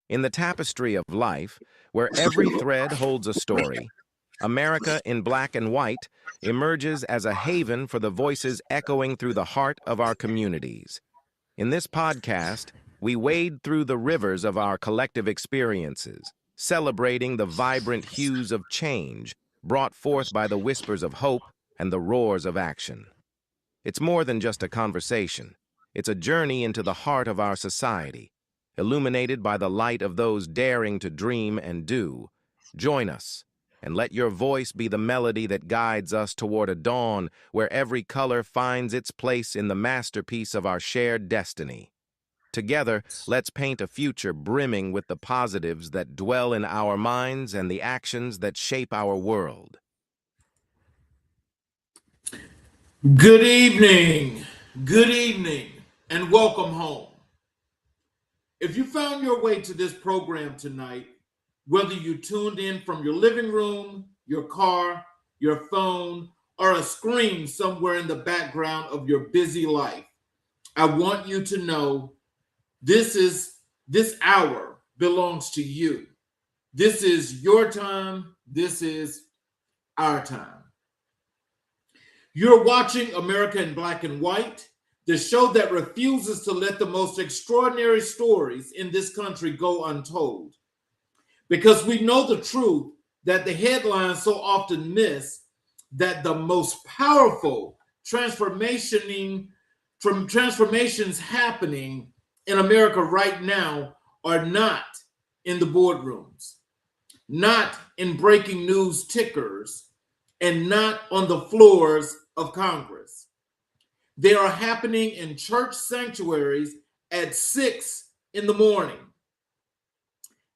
In the tapestry of life, where every thread holds a story, America in Black and White emerges as a haven for the voices echoing through the heart of our communities. In this podcast, we wade through the rivers of our collective experiences, celebrating the vibrant hues of change brought forth by the whispers of hope and the roars of action. It's more than just a conversation. It's a journey into the heart of our society, illuminated by the light of those daring to dream and do. Join us, and let your voice be the melody that guides us toward a dawn where every color finds its place in the masterpiece of our shared destiny. Together, let's paint a future brimming with the positives that dwell in our minds and the actions that shape our world. Good evening, and welcome home. If you found your way to this program tonight, whether you tuned in from your living room, your car, your phone, or a screen somewhere in the background of your busy life, I want you to know this hour belongs to you. This is your time. This is our time. You're watching America in Black and White, the show that refuses to let the most extraordinary stories in this country go untold. Because we know the truth that the headlines so often miss, that the most powerful transformations happening in America right now are not in the boardrooms, not in breaking news tickers, and not on the floors of Congress. They are happening in church sanctuaries at 6 in the morning,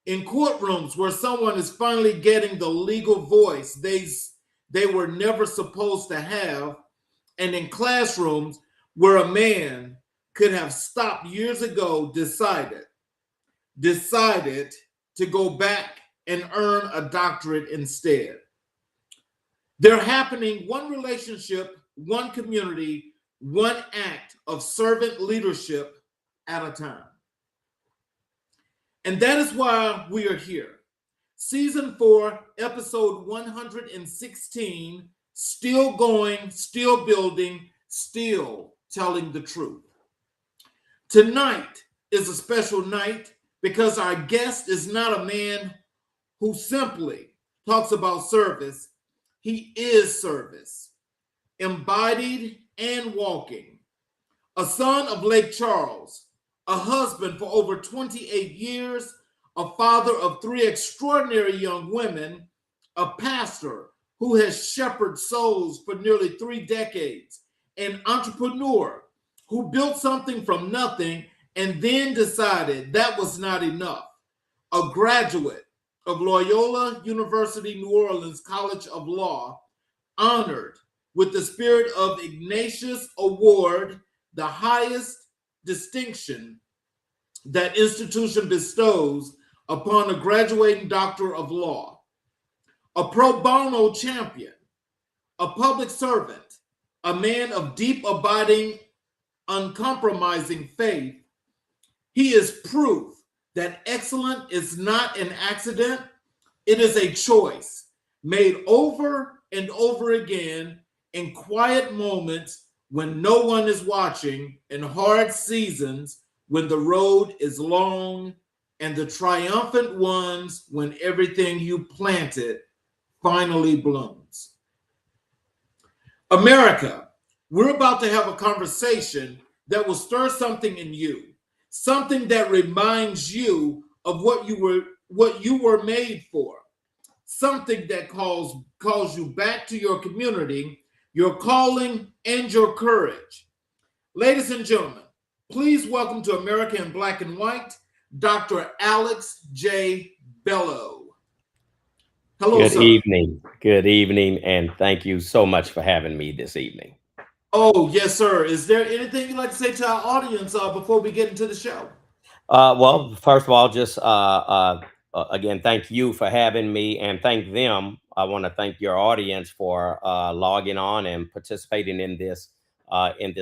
in courtrooms where someone is finally getting the legal voice they were never supposed to have, and in classrooms where a man could have stopped years ago decided to go back and earn a doctorate instead. They're happening one relationship, one community, one act of servant leadership at a time. And that is why we are here. Season 4, episode 116, still going, still building, still telling the truth. Tonight is a special night because our guest is not a man who simply talks about service. He is service, embodied and walking. A son of Lake Charles, a husband for over 28 years, a father of 3 extraordinary young women, a pastor who has shepherded souls for nearly 3 decades, an entrepreneur who built something from nothing and then decided that was not enough, a graduate of Loyola University New Orleans College of Law, honored with the Spirit of Ignatius Award, the highest distinction that institution bestows upon a graduating doctor of law, a pro bono champion, a public servant, a man of deep, abiding, uncompromising faith. He is proof that excellence is not an accident. It is a choice made over and over again in quiet moments when no one is watching, in hard seasons when the road is long, and the triumphant ones when everything you planted finally blooms. America, we're about to have a conversation that will stir something in you, something that reminds you of what you were made for, something that calls you back to your community, your calling, and your courage. Ladies and gentlemen, please welcome to America in Black and White, Dr. Alex J. Bellow. Hello, sir. Good evening, and thank you so much for having me this evening. Oh, yes, sir. Is there anything you'd like to say to our audience before we get into the show? Well, first of all, just again, thank you for having me, and thank them. I want to thank your audience for logging on and participating in this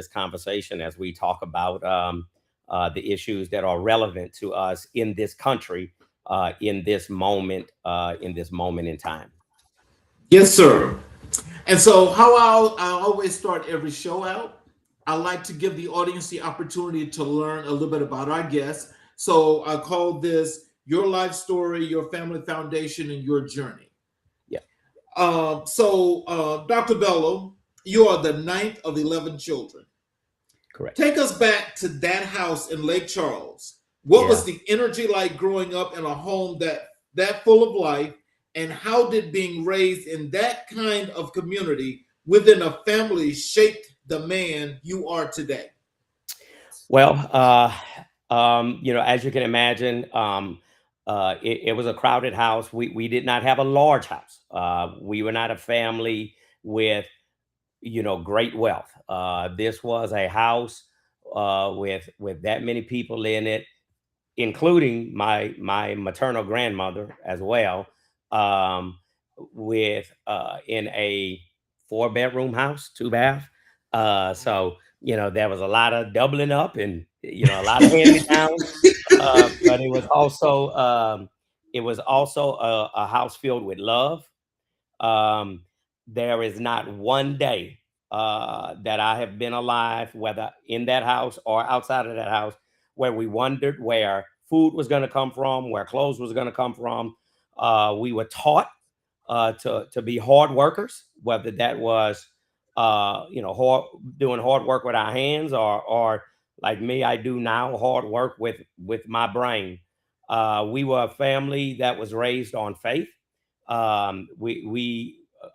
conversation as we talk about the issues that are relevant to us in this country, in this moment in time. Yes, sir. And so, how I always start every show out, I like to give the audience the opportunity to learn a little bit about our guests. So, I call this Your Life Story, Your Family Foundation, and Your Journey. Yeah. Dr. Bellow, you are the ninth of 11 children. Correct. Take us back to that house in Lake Charles. What Yeah. was the energy like growing up in a home that full of life? And how did being raised in that kind of community within a family shape the man you are today? Well, as you can imagine, it was a crowded house. We did not have a large house. We were not a family with, great wealth. This was a house with that many people in it, including my maternal grandmother as well, with in a 4-bedroom house, 2 bath. So there was a lot of doubling up and a lot of hand me downs, but it was also a house filled with love. Um, there is not one day that I have been alive, whether in that house or outside of that house, where we wondered where food was going to come from, where clothes was going to come from. We were taught to be hard workers, whether that was doing hard work with our hands, or like me, I do now, hard work with my brain. We were a family that was raised on faith.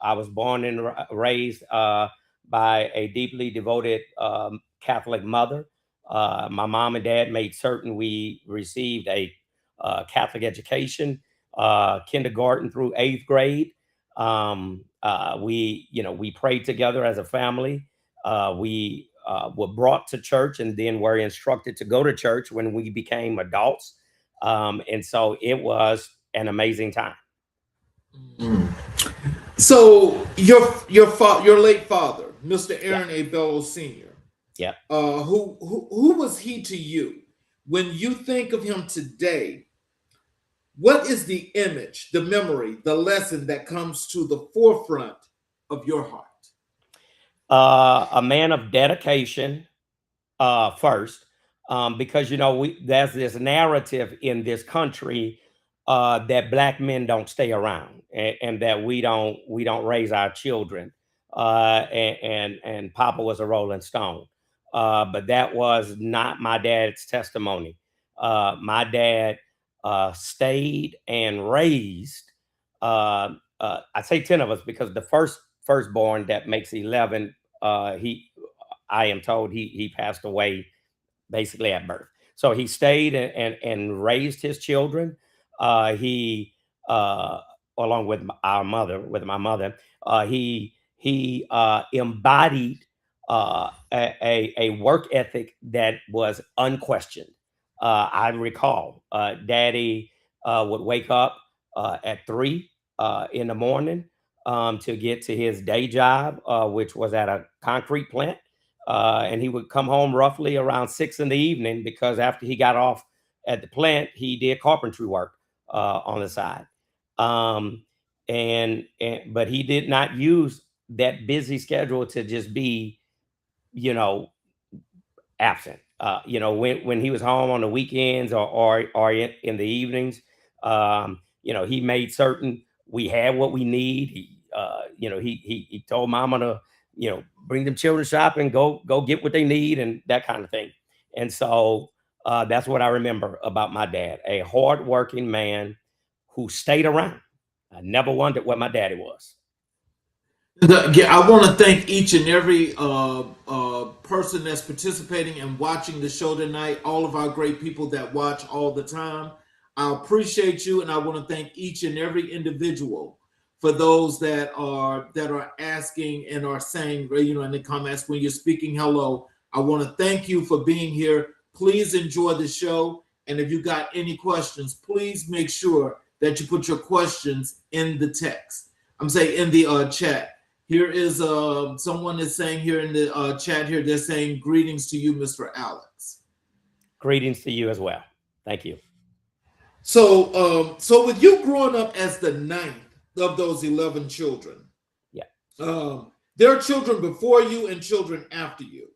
I was born and raised by a deeply devoted Catholic mother. My mom and dad made certain we received a Catholic education, kindergarten through 8th grade. We prayed together as a family. We were brought to church and then were instructed to go to church when we became adults. And so it was an amazing time. Mm. So your late father, Mr. Aaron A. Bellow Sr. Yeah. Who was he to you? When you think of him today, what is the image, the memory, the lesson that comes to the forefront of your heart? A man of dedication, first, because there's this narrative in this country that Black men don't stay around, and that we don't raise our children, and Papa was a Rolling Stone, but that was not my dad's testimony. My dad stayed and raised. I say 10 of us because the firstborn that makes 11, I am told he passed away basically at birth. So he stayed and raised his children. He along with my mother, he embodied a work ethic that was unquestioned. I recall Daddy would wake up at 3 in the morning to get to his day job, which was at a concrete plant. And he would come home roughly around 6 in the evening, because after he got off at the plant, he did carpentry work on the side. But he did not use that busy schedule to just be, absent. When he was home on the weekends or in the evenings, he made certain we had what we need. He told Mama to, bring them children shopping, go get what they need, and that kind of thing. And so that's what I remember about my dad, a hardworking man who stayed around. I never wondered what my daddy was. I want to thank each and every person that's participating and watching the show tonight, all of our great people that watch all the time. I appreciate you, and I want to thank each and every individual for those that are asking and are saying, in the comments when you're speaking hello. I want to thank you for being here. Please enjoy the show, and if you got any questions, please make sure that you put your questions in the text. I'm saying in the chat. Here is someone is saying here in the chat here, they're saying greetings to you, Mr. Alex. Greetings to you as well. Thank you. So, with you growing up as the ninth of those 11 children, Yeah. There are children before you and children after you.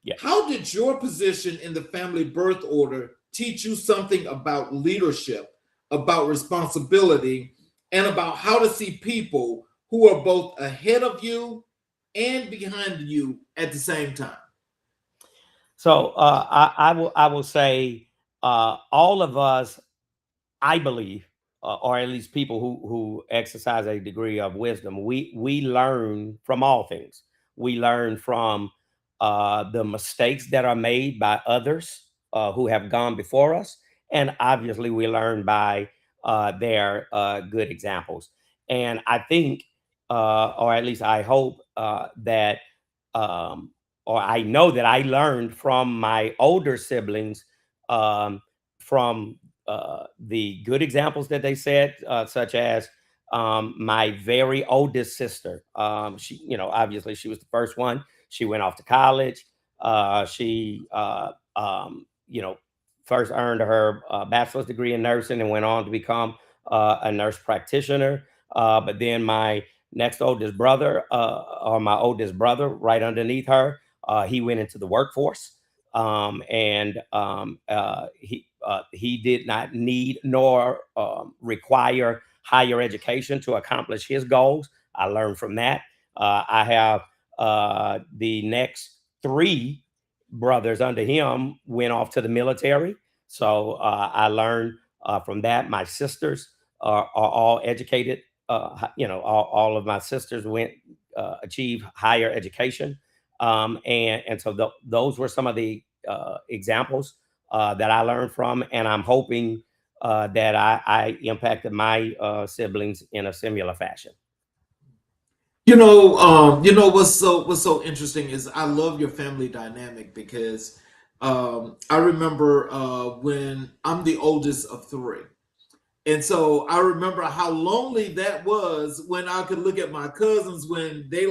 Yeah. How did your position in the family birth order teach you something about leadership, about responsibility, and about how to see people who are both ahead of you and behind you at the same time? So I will say all of us, I believe, or at least people who exercise a degree of wisdom, we learn from all things. We learn from the mistakes that are made by others who have gone before us, and obviously we learn by their good examples. And I think, or at least I hope, that, um, or I know that I learned from my older siblings, from the good examples that they set, such as my very oldest sister. She, obviously she was the first one. She went off to college. She, first earned her bachelor's degree in nursing and went on to become a nurse practitioner. But then my next oldest brother, or my oldest brother, right underneath her, he went into the workforce. And he did not need nor require higher education to accomplish his goals. I learned from that. I have the next three brothers under him went off to the military, so I learned from that. My sisters are all educated. All of my sisters went achieve higher education. And so those were some of the examples that I learned from, and I'm hoping that I impacted my siblings in a similar fashion. What's so interesting is I love your family dynamic because I remember when I'm the oldest of three. And so I remember how lonely that was when I could look at my cousins when they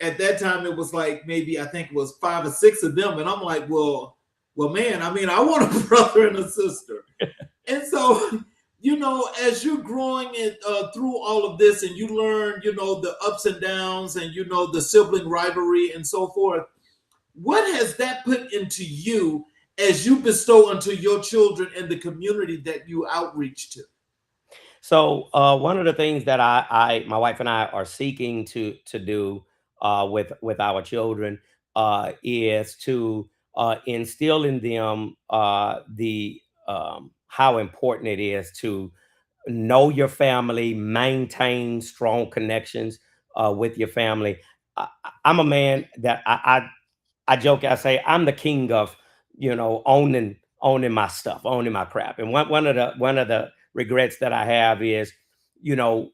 at that time it was like maybe I think it was 5 or 6 of them, and I'm like, well, man, I mean, I want a brother and a sister. And so, as you're growing it through all of this, and you learn, the ups and downs, and the sibling rivalry and so forth, what has that put into you as you bestow unto your children and the community that you outreach to? So one of the things that my wife and I are seeking to do with our children is to instill in them the how important it is to know your family, maintain strong connections with your family. I'm a man that I joke. I say I'm the king of, owning my stuff, owning my crap. And one of the regrets that I have is, you know,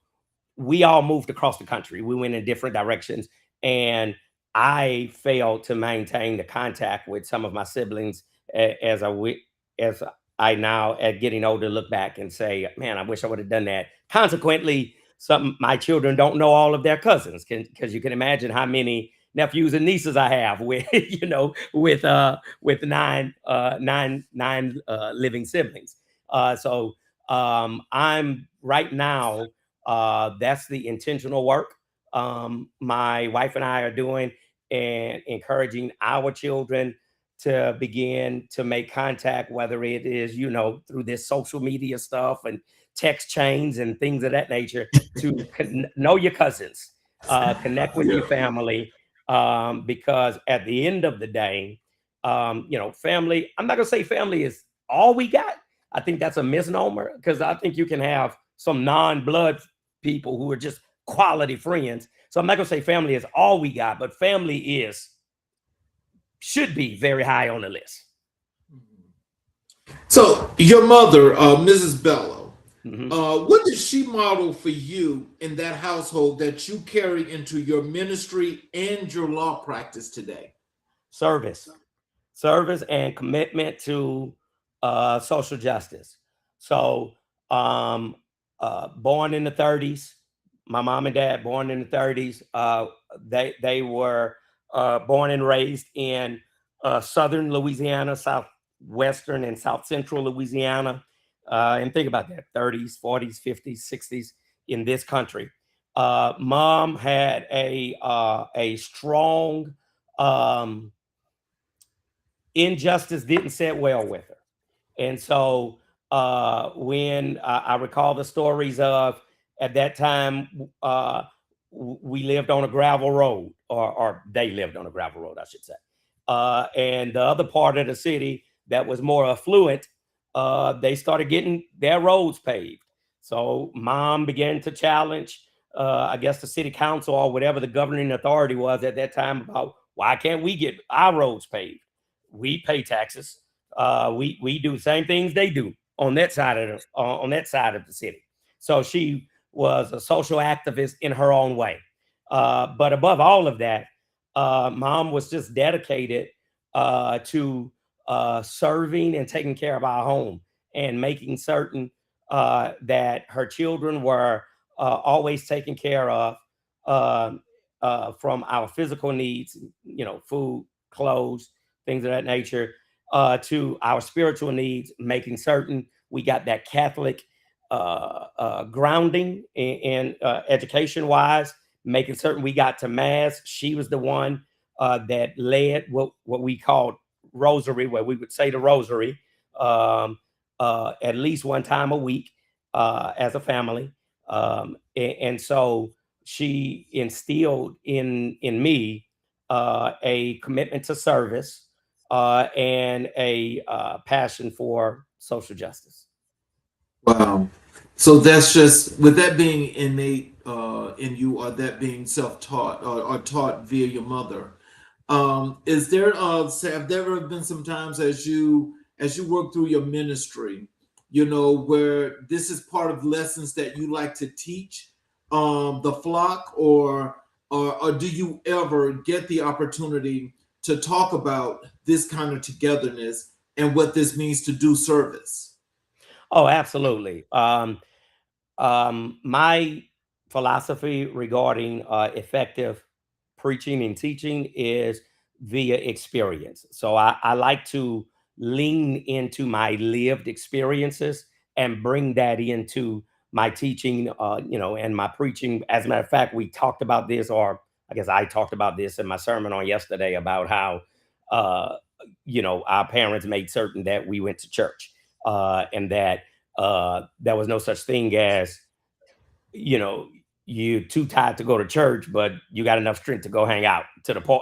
we all moved across the country. We went in different directions, and I failed to maintain the contact with some of my siblings as I now, at getting older, look back and say, man, I wish I would have done that. Consequently, some my children don't know all of their cousins, because you can imagine how many nephews and nieces I have with with nine living siblings. So I'm right now, that's the intentional work my wife and I are doing, and encouraging our children to begin to make contact, whether it is, through this social media stuff and text chains and things of that nature, to know your cousins, connect with your family, because at the end of the day, family, I'm not going to say family is all we got. I think that's a misnomer, because I think you can have some non-blood people who are just quality friends. So I'm not going to say family is all we got, but family should be very high on the list. So your mother, Mrs. Bellow, Mhm. what did she model for you in that household that you carry into your ministry and your law practice today? Service and commitment to social justice. So born in the 30s, my mom and dad born in the 30s. They were born and raised in southern Louisiana, Western and South Central Louisiana. And think about that, 30s, 40s, 50s, 60s in this country. Mom had a strong injustice didn't sit well with her. And so when I recall the stories of at that time, we lived on a gravel road, or they lived on a gravel road, I should say. And the other part of the city that was more affluent, they started getting their roads paved. So mom began to challenge, I guess, the city council or whatever the governing authority was at that time about why can't we get our roads paved? We pay taxes. We do the same things they do on that side of the city. So she was a social activist in her own way. But above all of that, mom was just dedicated to serving and taking care of our home and making certain that her children were always taken care of, from our physical needs, food, clothes, things of that nature, to our spiritual needs, making certain we got that Catholic grounding in education wise, making certain we got to mass. She was the one that led what we called rosary, where we would say the rosary at least one time a week as a family. And so she instilled in me a commitment to service and a passion for social justice. Wow. So that's just, with that being innate in you, or that being self-taught or taught via your mother. Is there have there ever been some times as you work through your ministry, where this is part of lessons that you like to teach the flock, or do you ever get the opportunity to talk about this kind of togetherness and what this means to do service? Oh, absolutely. My philosophy regarding effective preaching and teaching is via experience. So I like to lean into my lived experiences and bring that into my teaching, and my preaching. As a matter of fact, we talked about this, or I guess I talked about this in my sermon on yesterday about how, our parents made certain that we went to church, and that there was no such thing as, you're too tired to go to church, but you got enough strength to go hang out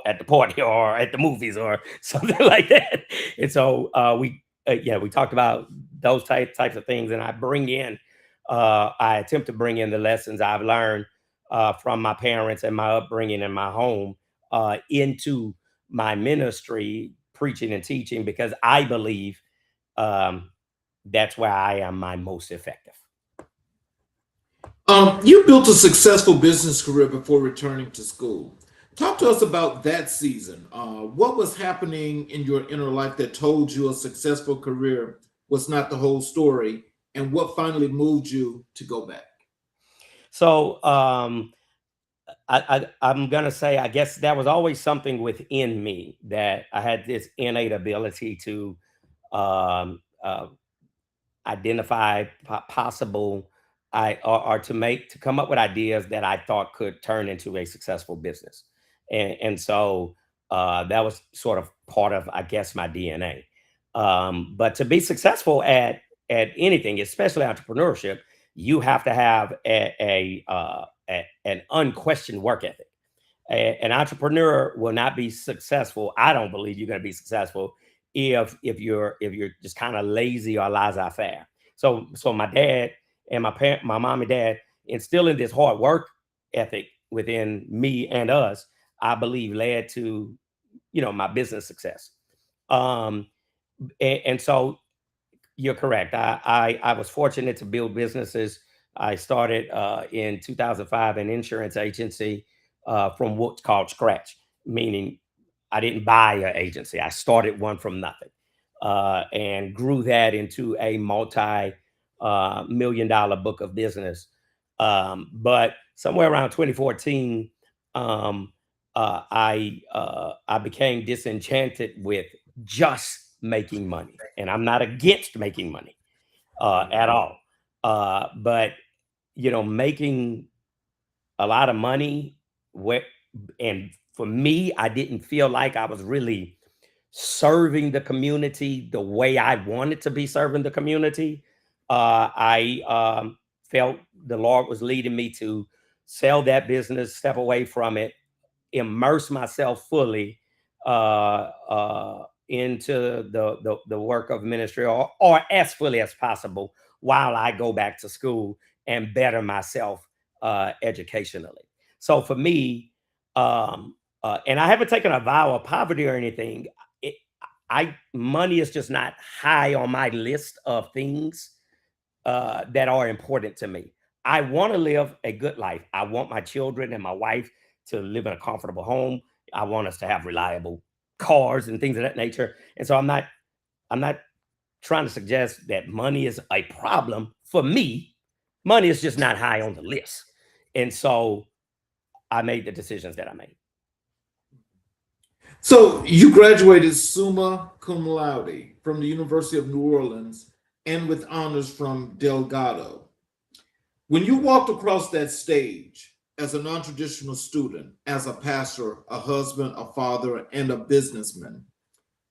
at the party or at the movies or something like that. And so we talked about those types of things, and I attempt to bring in the lessons I've learned from my parents and my upbringing in my home into my ministry, preaching and teaching, because I believe that's where I am my most effective. You built a successful business career before returning to school. Talk to us about that season. What was happening in your inner life that told you a successful career was not the whole story, and what finally moved you to go back? So I'm gonna say, I guess there was always something within me that I had this innate ability to um, uh, identify possible or to come up with ideas that I thought could turn into a successful business. And so that was sort of part of, I guess, my DNA. But to be successful at anything, especially entrepreneurship, you have to have an unquestioned work ethic. An entrepreneur will not be successful. I don't believe you're going to be successful if you're just kind of lazy or laissez-faire. So my dad and my mom and dad instilling this hard work ethic within me and us, I believe, led to my business success. And so you're correct. I was fortunate to build businesses. I started in 2005 an insurance agency from what's called scratch, meaning I didn't buy an agency. I started one from nothing and grew that into a multi-million-dollar book of business. But somewhere around 2014, I became disenchanted with just making money, and I'm not against making money at all. But making a lot of money, and for me, I didn't feel like I was really serving the community the way I wanted to be serving the community. I felt the Lord was leading me to sell that business, step away from it, immerse myself fully into the work of ministry, or as fully as possible, while I go back to school and better myself educationally. So for me, and I haven't taken a vow of poverty or anything. It, money is just not high on my list of things that are important to me. I want to live a good life. I want my children and my wife to live in a comfortable home. I want us to have reliable cars and things of that nature. And so I'm not trying to suggest that money is a problem for me. Money is just not high on the list. And so I made the decisions that I made. So you graduated summa cum laude from the University of New Orleans and with honors from Delgado. When you walked across that stage as a non-traditional student, as a pastor, a husband, a father, and a businessman,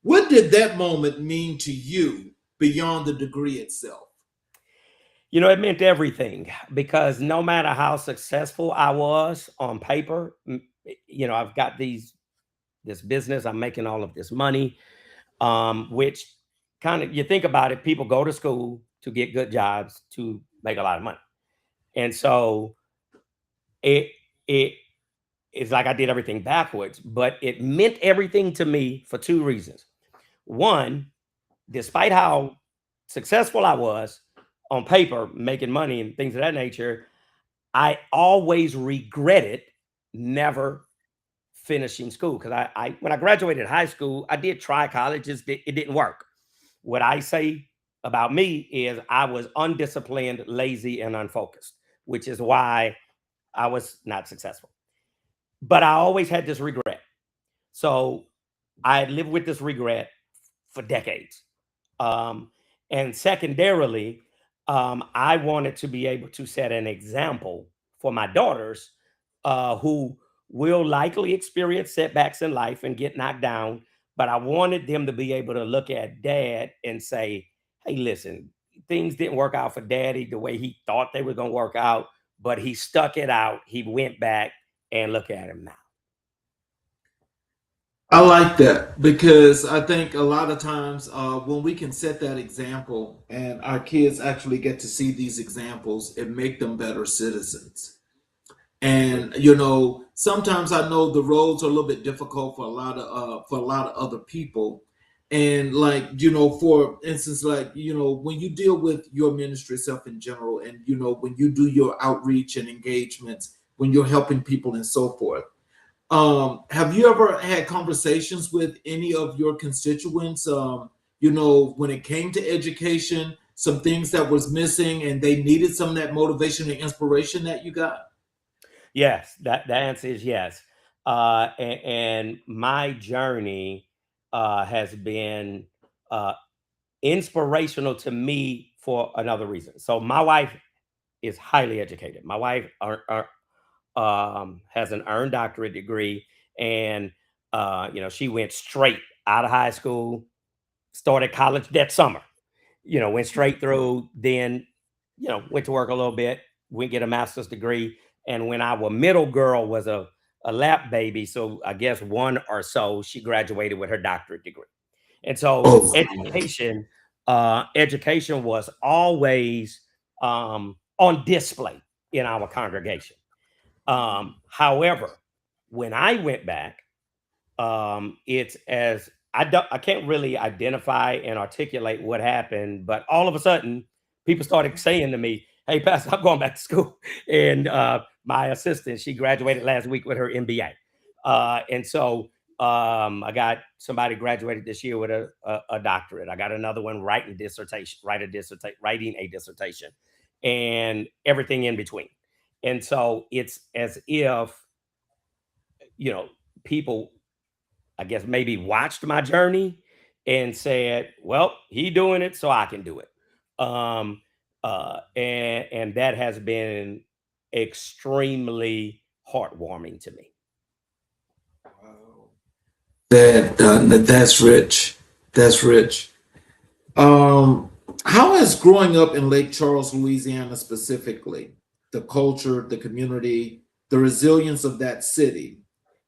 what did that moment mean to you beyond the degree itself? It meant everything, because no matter how successful I was on paper, I've got this business, I'm making all of this money, which kind of, you think about it, people go to school to get good jobs to make a lot of money. And so it's like I did everything backwards, but it meant everything to me for two reasons. One, despite how successful I was on paper, making money and things of that nature, I always regretted never finishing school, because I when I graduated high school, I did try colleges. It didn't work. What I say about me is I was undisciplined, lazy, and unfocused, which is why I was not successful. But I always had this regret. So I lived with this regret for decades. Um, and secondarily, I wanted to be able to set an example for my daughters, who will likely experience setbacks in life and get knocked down. But I wanted them to be able to look at dad and say, hey, listen, things didn't work out for daddy the way he thought they were going to work out, but he stuck it out. He went back, and look at him now. I like that, because I think a lot of times when we can set that example and our kids actually get to see these examples, it make them better citizens. And sometimes I know the roads are a little bit difficult for a lot of other people. And like, for instance, like, when you deal with your ministry itself in general, and when you do your outreach and engagements, when you're helping people and so forth, have you ever had conversations with any of your constituents, when it came to education, some things that was missing and they needed some of that motivation and inspiration that you got? Yes, the answer is yes. And my journey has been uh, inspirational to me for another reason. So my wife is highly educated. My wife has an earned doctorate degree, and she went straight out of high school, started college that summer. Went straight through, then went to work a little bit, went get a master's degree. And when our middle girl was a lap baby, so I guess one or so, she graduated with her doctorate degree. And so Oh, education was always on display in our congregation. However, when I went back, it's as I can't really identify and articulate what happened, but all of a sudden, people started saying to me, "Hey, Pastor, I'm going back to school." And my assistant, she graduated last week with her MBA, and so I got somebody graduated this year with a doctorate. I got another one writing a dissertation, and everything in between. And so it's as if people, I guess, maybe watched my journey and said, well, he doing it, so I can do it. And that has been extremely heartwarming to me. Wow. That's rich. That's rich. How has growing up in Lake Charles, Louisiana, specifically, the culture, the community, the resilience of that city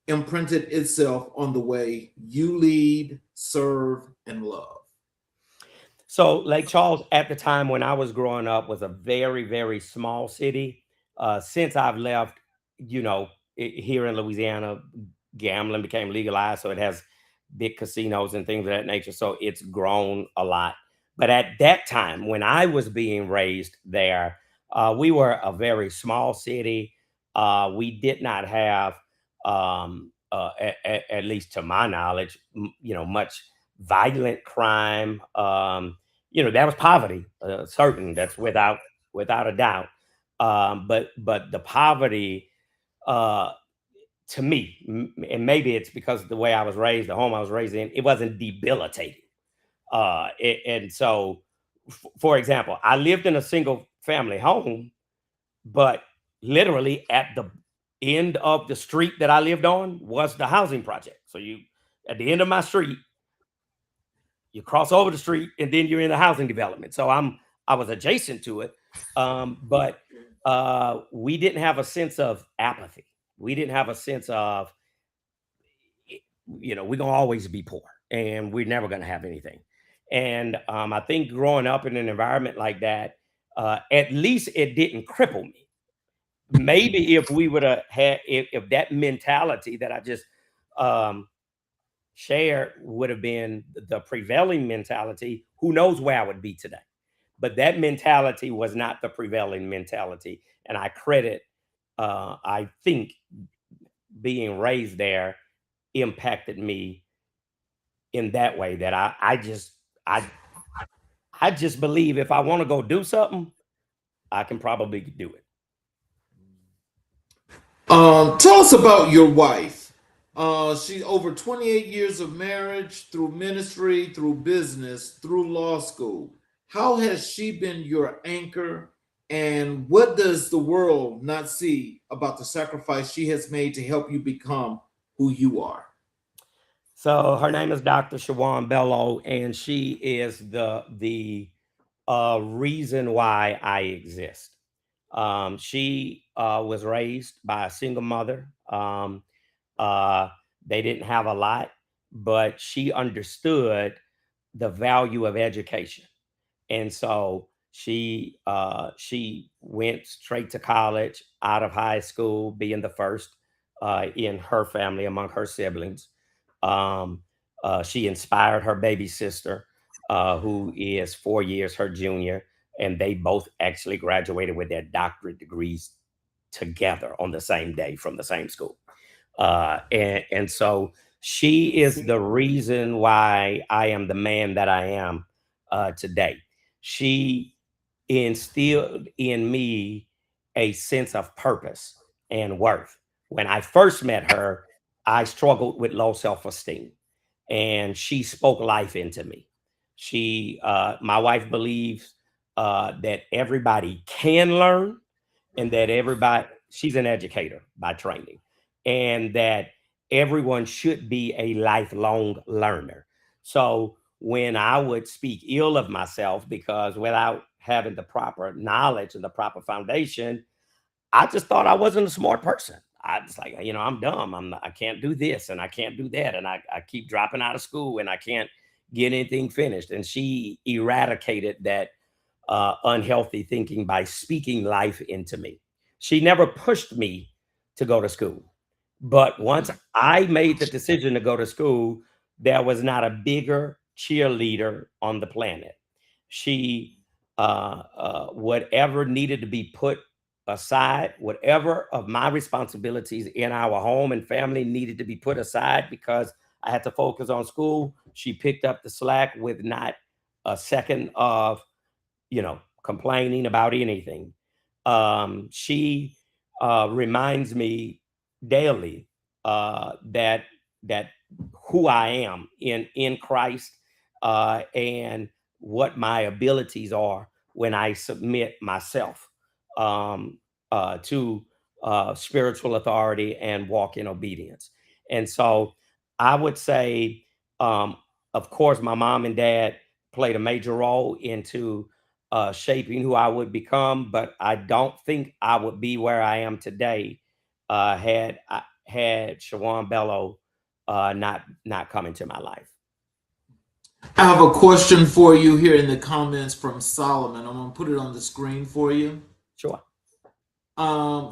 imprinted itself on the way you lead, serve, and love? So Lake Charles at the time when I was growing up was a very, very small city. Since I've left, you know, here in Louisiana, gambling became legalized, so it has big casinos and things of that nature. So it's grown a lot. But at that time, when I was being raised there, we were a very small city. We did not have, at least to my knowledge, you know, much violent crime. You know, that was poverty, certain. That's without a doubt. But the poverty, uh, to me, and maybe it's because of the way I was raised, the home I was raised in, it wasn't debilitating. And so, for example, I lived in a single family home, but literally at the end of the street that I lived on was the housing project. So you, at the end of my street, you cross over the street and then you're in the housing development. So I was adjacent to it. But we didn't have a sense of apathy. We didn't have a sense of, you know, we're gonna always be poor and we're never gonna have anything. And I think growing up in an environment like that, at least it didn't cripple me. Maybe if we would have had, if that mentality that I just um, shared would have been the prevailing mentality, who knows where I would be today. But that mentality was not the prevailing mentality. And I credit, I think being raised there impacted me in that way that I, I just believe if I want to go do something, I can probably do it. Tell us about your wife. She over 28 years of marriage, through ministry, through business, through law school. How has she been your anchor? And what does the world not see about the sacrifice she has made to help you become who you are? So her name is Dr. Shawan Bellow, and she is the reason why I exist. She was raised by a single mother. Uh, they didn't have a lot, but she understood the value of education, and so she went straight to college out of high school, being the first in her family among her siblings. Um, she inspired her baby sister, who is 4 years her junior, and they both actually graduated with their doctorate degrees together on the same day from the same school. And so she is the reason why I am the man that I am today. She instilled in me a sense of purpose and worth. When I first met her, I struggled with low self esteem, and she spoke life into me. My wife believes that everybody can learn, and that everybody, she's an educator by training, and that everyone should be a lifelong learner. So when I would speak ill of myself because without having the proper knowledge and the proper foundation, I just thought I wasn't a smart person. I was like, you know, I'm dumb. I can't do this and I can't do that. And I keep dropping out of school and I can't get anything finished. And she eradicated that unhealthy thinking by speaking life into me. She never pushed me to go to school. But once I made the decision to go to school, there was not a bigger cheerleader on the planet. She, whatever needed to be put aside, whatever of my responsibilities in our home and family needed to be put aside because I had to focus on school, she picked up the slack with not a second of, you know, complaining about anything. She reminds me daily that who I am in Christ, and what my abilities are when I submit myself to spiritual authority and walk in obedience. And so I would say, of course, my mom and dad played a major role into shaping who I would become, but I don't think I would be where I am today had Shawan Bellow not come into my life. I have a question for you here in the comments from Solomon. I'm going to put it on the screen for you. Sure.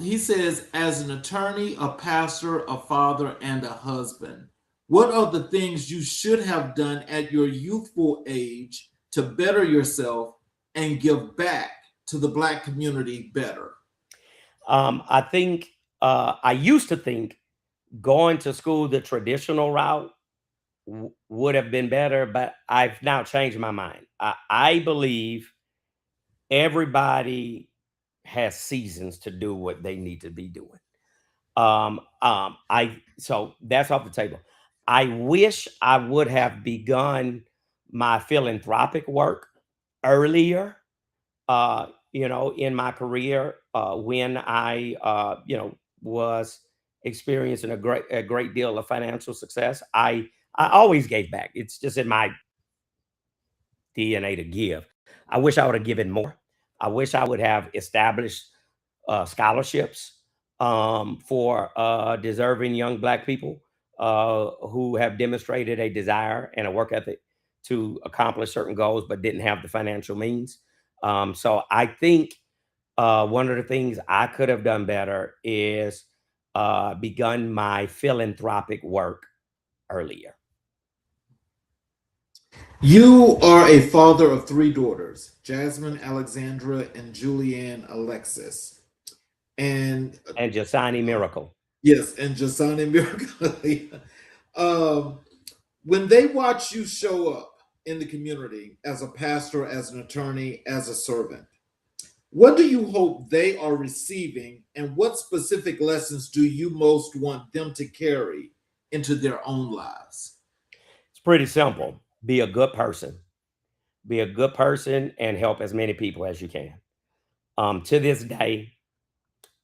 He says, as an attorney, a pastor, a father, and a husband, what are the things you should have done at your youthful age to better yourself and give back to the Black community better? I think I used to think going to school the traditional route would have been better, but I've now changed my mind. I believe everybody has seasons to do what they need to be doing. So that's off the table. I wish I would have begun my philanthropic work earlier, in my career, when I, was experiencing a great deal of financial success. I always gave back. It's just in my DNA to give. I wish I would have given more. I wish I would have established scholarships for deserving young Black people who have demonstrated a desire and a work ethic to accomplish certain goals, but didn't have the financial means. So I think one of the things I could have done better is begun my philanthropic work earlier. You are a father of 3 daughters, Jasmine, Alexandra, and Julianne Alexis. And Jasani Miracle. Yes, and Jasani Miracle. When they watch you show up in the community as a pastor, as an attorney, as a servant, what do you hope they are receiving, and what specific lessons do you most want them to carry into their own lives? It's pretty simple. Be a good person. Be a good person and help as many people as you can. To this day,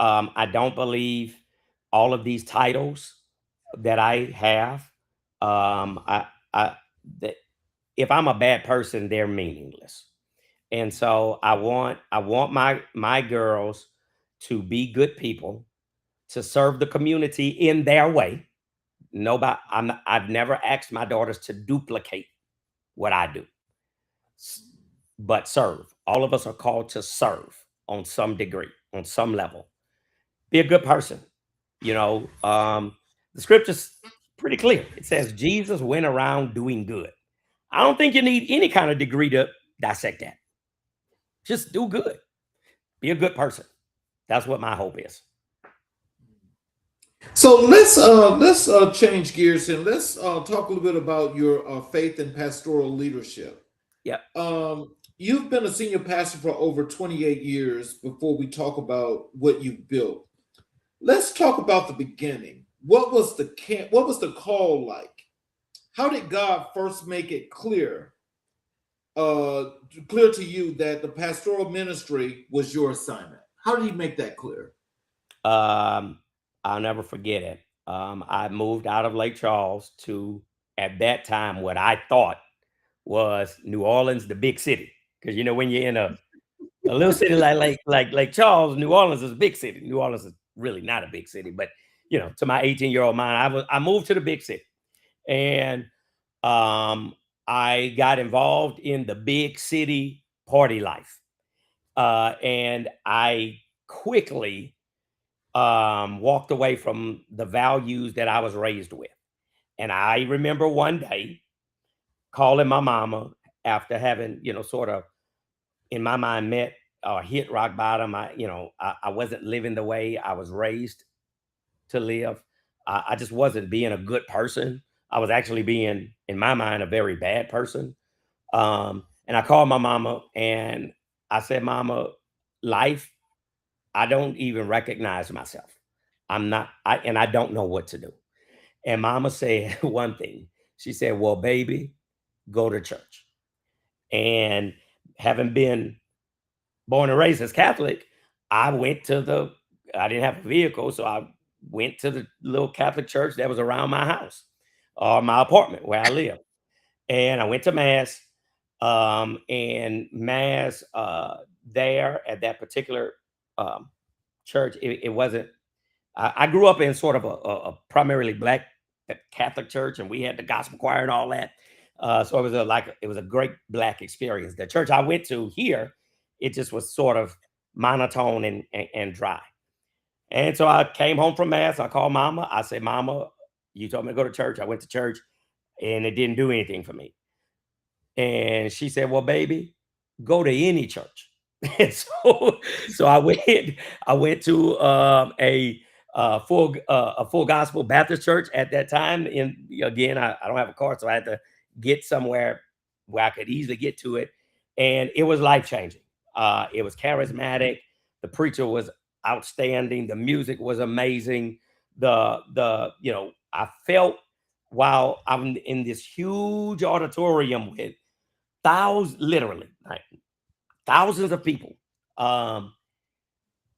I don't believe all of these titles that I have. That if I'm a bad person, they're meaningless. And so I want my girls to be good people, to serve the community in their way. I've never asked my daughters to duplicate what I do, but serve. All of us are called to serve on some degree, on some level. Be a good person. The scripture's pretty clear. It says Jesus went around doing good. I don't think you need any kind of degree to dissect that. Just do good. Be a good person. That's what my hope is. So let's change gears and let's talk a little bit about your faith and pastoral leadership. Yeah. You've been a senior pastor for over 28 years before we talk about what you've built. Let's talk about the beginning. What was the call like? How did God first make it clear to you that the pastoral ministry was your assignment? How did he make that clear? I'll never forget it. I moved out of Lake Charles to, at that time, what I thought was New Orleans, the big city. Because when you're in a little city like Lake Charles, New Orleans is a big city. New Orleans is really not a big city, but to my 18-year-old mind, I moved to the big city, and I got involved in the big city party life, and I quickly walked away from the values that I was raised with. And I remember one day calling my mama after having, sort of in my mind met or hit rock bottom. I wasn't living the way I was raised to live. I just wasn't being a good person. I was actually being, in my mind, a very bad person. And I called my mama and I said, Mama, life, I don't even recognize myself. And I don't know what to do. And Mama said one thing. She said, well, baby, go to church. And having been born and raised as Catholic, I didn't have a vehicle, so I went to the little Catholic church that was around my house or my apartment where I live. And I went to Mass, and Mass there at that particular church, it wasn't, I grew up in sort of a primarily Black Catholic church, and we had the gospel choir and all that. So it was a great Black experience. The church I went to here, it just was sort of monotone and dry. And so I came home from Mass. I called Mama. I said, Mama, you told me to go to church. I went to church, and it didn't do anything for me. And she said, well, baby, go to any church. And so I went to a full gospel Baptist church at that time. And again, I don't have a car, so I had to get somewhere where I could easily get to it. And it was life-changing. It was charismatic. The preacher was outstanding. The music was amazing. I felt while I'm in this huge auditorium with literally like thousands of people,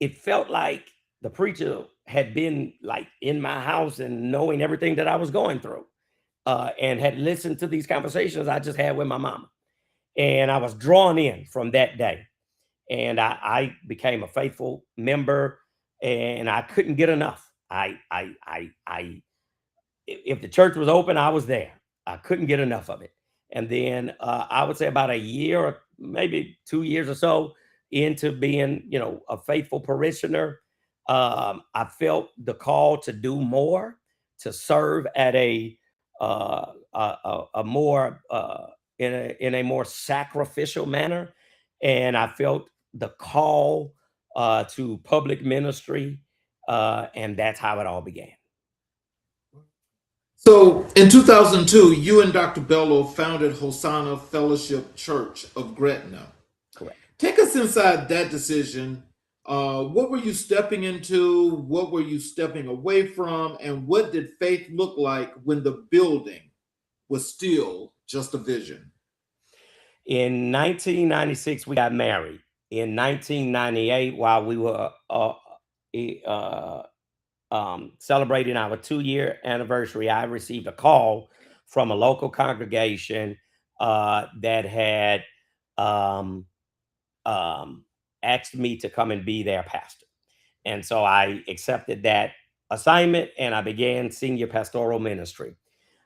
it felt like the preacher had been like in my house and knowing everything that I was going through, and had listened to these conversations I just had with my mama. And I was drawn in from that day. And I became a faithful member, and I couldn't get enough. If the church was open, I was there. I couldn't get enough of it. And then I would say about a year or maybe 2 years or so into being, a faithful parishioner, I felt the call to do more, to serve at a more in a more sacrificial manner, and I felt the call to public ministry, and that's how it all began. So in 2002, you and Dr. Bellow founded Hosanna Fellowship Church of Gretna. Correct. Take us inside that decision. What were you stepping into? What were you stepping away from? And what did faith look like when the building was still just a vision? In 1996, we got married. In 1998, while we were celebrating our 2-year anniversary, I received a call from a local congregation that had asked me to come and be their pastor. And so I accepted that assignment, and I began senior pastoral ministry.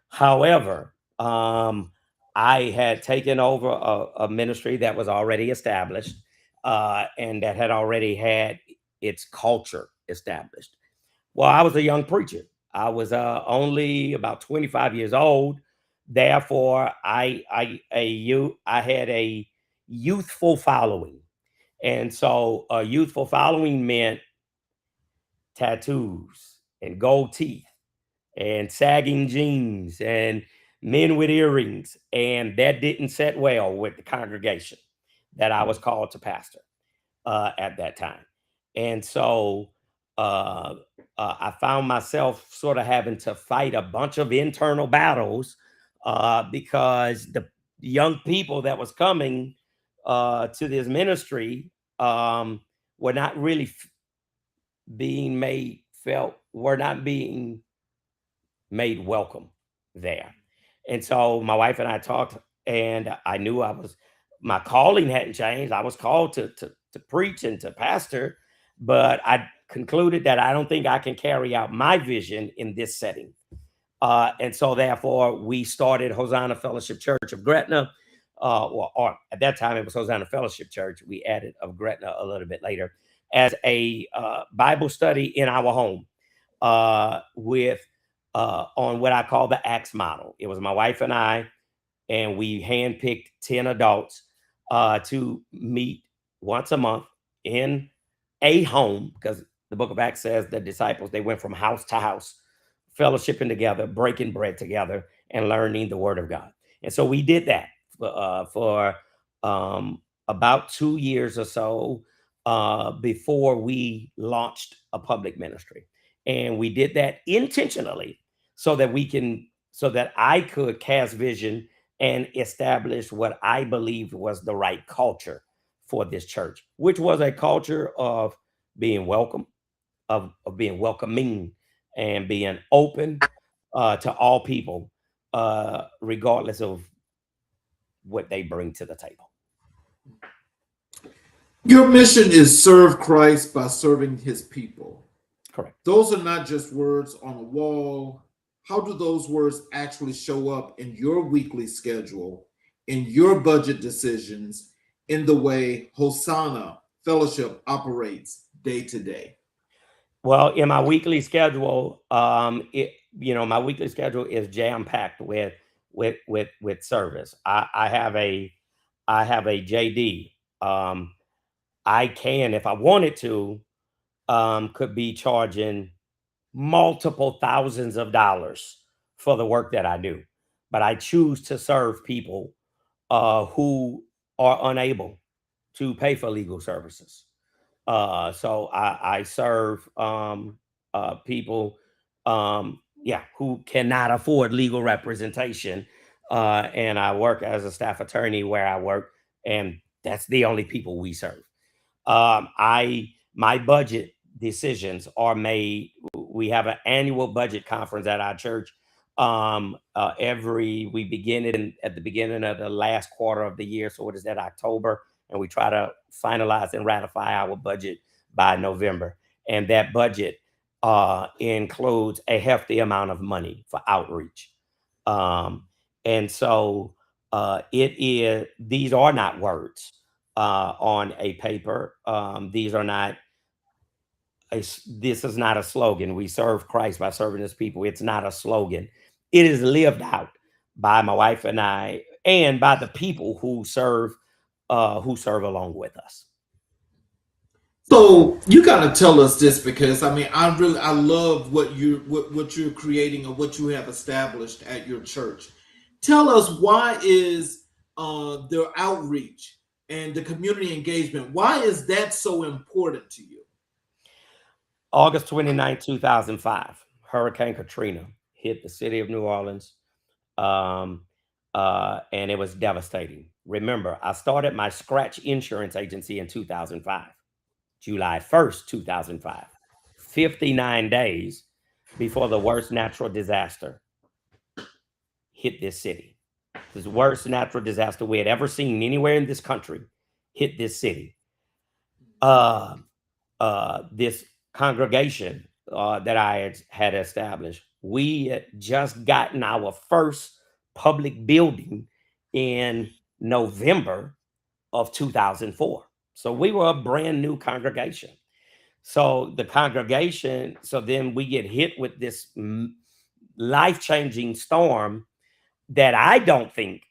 However, I had taken over a ministry that was already established, and that had already had its culture established. Well, I was a young preacher. I was only about 25 years old. Therefore, I had a youthful following. And so a youthful following meant tattoos and gold teeth and sagging jeans and men with earrings. And that didn't set well with the congregation that I was called to pastor at that time. And so I found myself sort of having to fight a bunch of internal battles because the young people that was coming to this ministry were not really were not being made welcome there. And so my wife and I talked, and I knew my calling hadn't changed. I was called to preach and to pastor, but I concluded that I don't think I can carry out my vision in this setting. And so therefore we started Hosanna Fellowship Church of Gretna. Or at that time it was Hosanna Fellowship Church. We added of Gretna a little bit later as a Bible study in our home with on what I call the Acts model. It was my wife and I, and we handpicked 10 adults to meet once a month in a home, because the book of Acts says the disciples, they went from house to house, fellowshipping together, breaking bread together, and learning the word of God. And so we did that for about 2 years or so before we launched a public ministry. And we did that intentionally so that I could cast vision and established what I believed was the right culture for this church, which was a culture of being welcome, of being welcoming, and being open to all people, regardless of what they bring to the table. Your mission is serve Christ by serving his people. Correct. Those are not just words on a wall. How do those words actually show up in your weekly schedule, in your budget decisions, in the way Hosanna Fellowship operates day to day? Well, in my weekly schedule, my weekly schedule is jam packed with service. I have a JD. I can, if I wanted to, could be charging multiple thousands of dollars for the work that I do, but I choose to serve people who are unable to pay for legal services. So I serve people, who cannot afford legal representation, and I work as a staff attorney where I work, and that's the only people we serve. My budget decisions are made. We have an annual budget conference at our church. We begin it at the beginning of the last quarter of the year, so it is at October, and we try to finalize and ratify our budget by November. And that budget includes a hefty amount of money for outreach. And so these are not words on a paper. This is not a slogan. We serve Christ by serving his people. It's not a slogan. It is lived out by my wife and I, and by the people who serve along with us. So you got to tell us this, because I love what you're creating and what you have established at your church. Tell us, why is their outreach and the community engagement, why is that so important to you? August 29, 2005, Hurricane Katrina hit the city of New Orleans, and it was devastating. Remember, I started my scratch insurance agency in 2005. July 1st, 2005, 59 days before the worst natural disaster hit this city. The worst natural disaster we had ever seen anywhere in this country hit this city. This congregation that I had established, we had just gotten our first public building in November of 2004. So we were a brand new congregation. So then we get hit with this life-changing storm that I don't think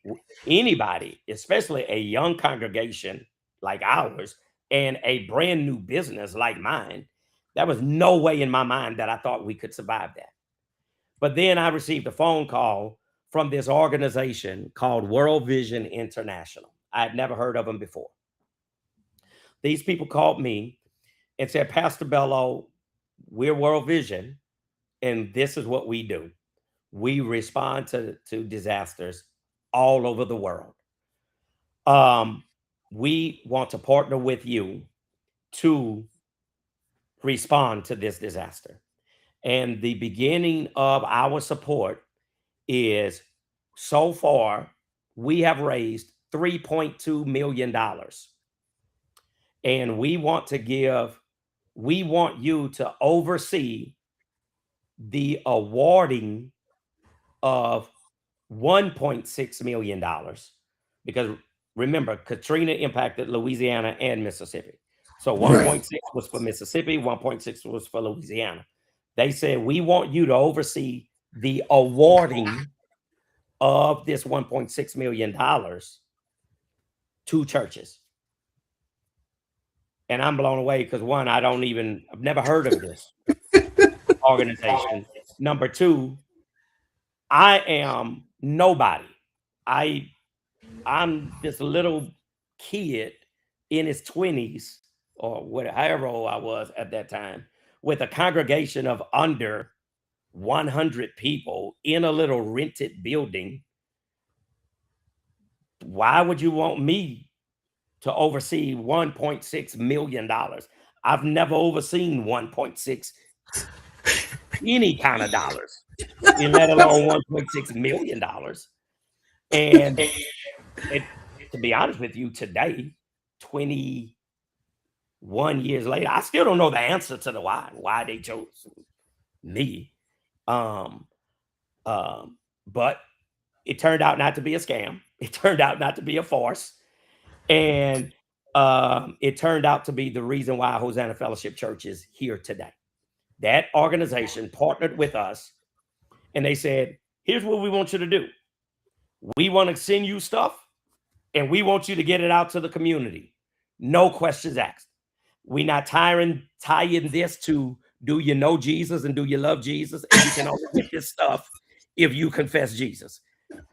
anybody, especially a young congregation like ours and a brand new business like mine, there was no way in my mind that I thought we could survive that. But then I received a phone call from this organization called World Vision International. I had never heard of them before. These people called me and said, Pastor Bellow, we're World Vision, and this is what we do. We respond to disasters all over the world. We want to partner with you to respond to this disaster. And the beginning of our support is, so far, we have raised $3.2 million. And we want you to oversee the awarding of $1.6 million, because remember, Katrina impacted Louisiana and Mississippi. So 1.6 was for Mississippi, 1.6 was for Louisiana. They said, we want you to oversee the awarding of this $1.6 million to churches. And I'm blown away because, one, I've never heard of this organization. Number two, I am nobody. I'm this little kid in his 20s, or however old I was at that time, with a congregation of under 100 people in a little rented building, Why would you want me to oversee $1.6 million? I've never overseen 1.6 any kind of dollars, let alone $1.6 million. And to be honest with you, today, 21 years later, I still don't know the answer to the why they chose me. But it turned out not to be a scam. It turned out not to be a farce. And it turned out to be the reason why Hosanna Fellowship Church is here today. That organization partnered with us and they said, here's what we want you to do. We want to send you stuff and we want you to get it out to the community. No questions asked. We're not tying this to, do you know Jesus and do you love Jesus? And you can only get this stuff if you confess Jesus.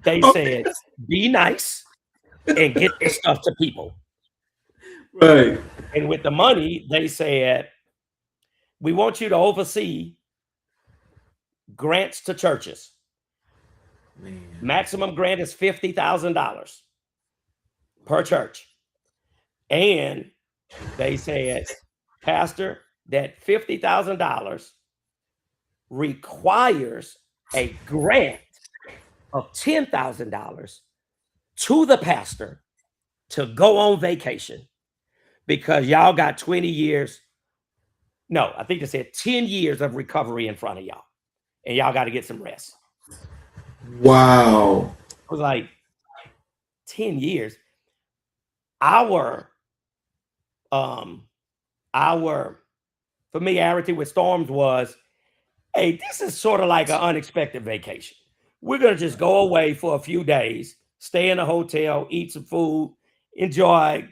They said, be nice and get this stuff to people. Right. And with the money, they said, we want you to oversee grants to churches. Man. Maximum grant is $50,000 per church. And they said, Pastor, that $50,000 requires a grant of $10,000 to the pastor to go on vacation because y'all got 20 years. No, I think they said 10 years of recovery in front of y'all. And y'all got to get some rest. Wow. I was like, 10 years. Our familiarity with storms was, hey, this is sort of like an unexpected vacation. We're going to just go away for a few days, stay in a hotel, eat some food, enjoy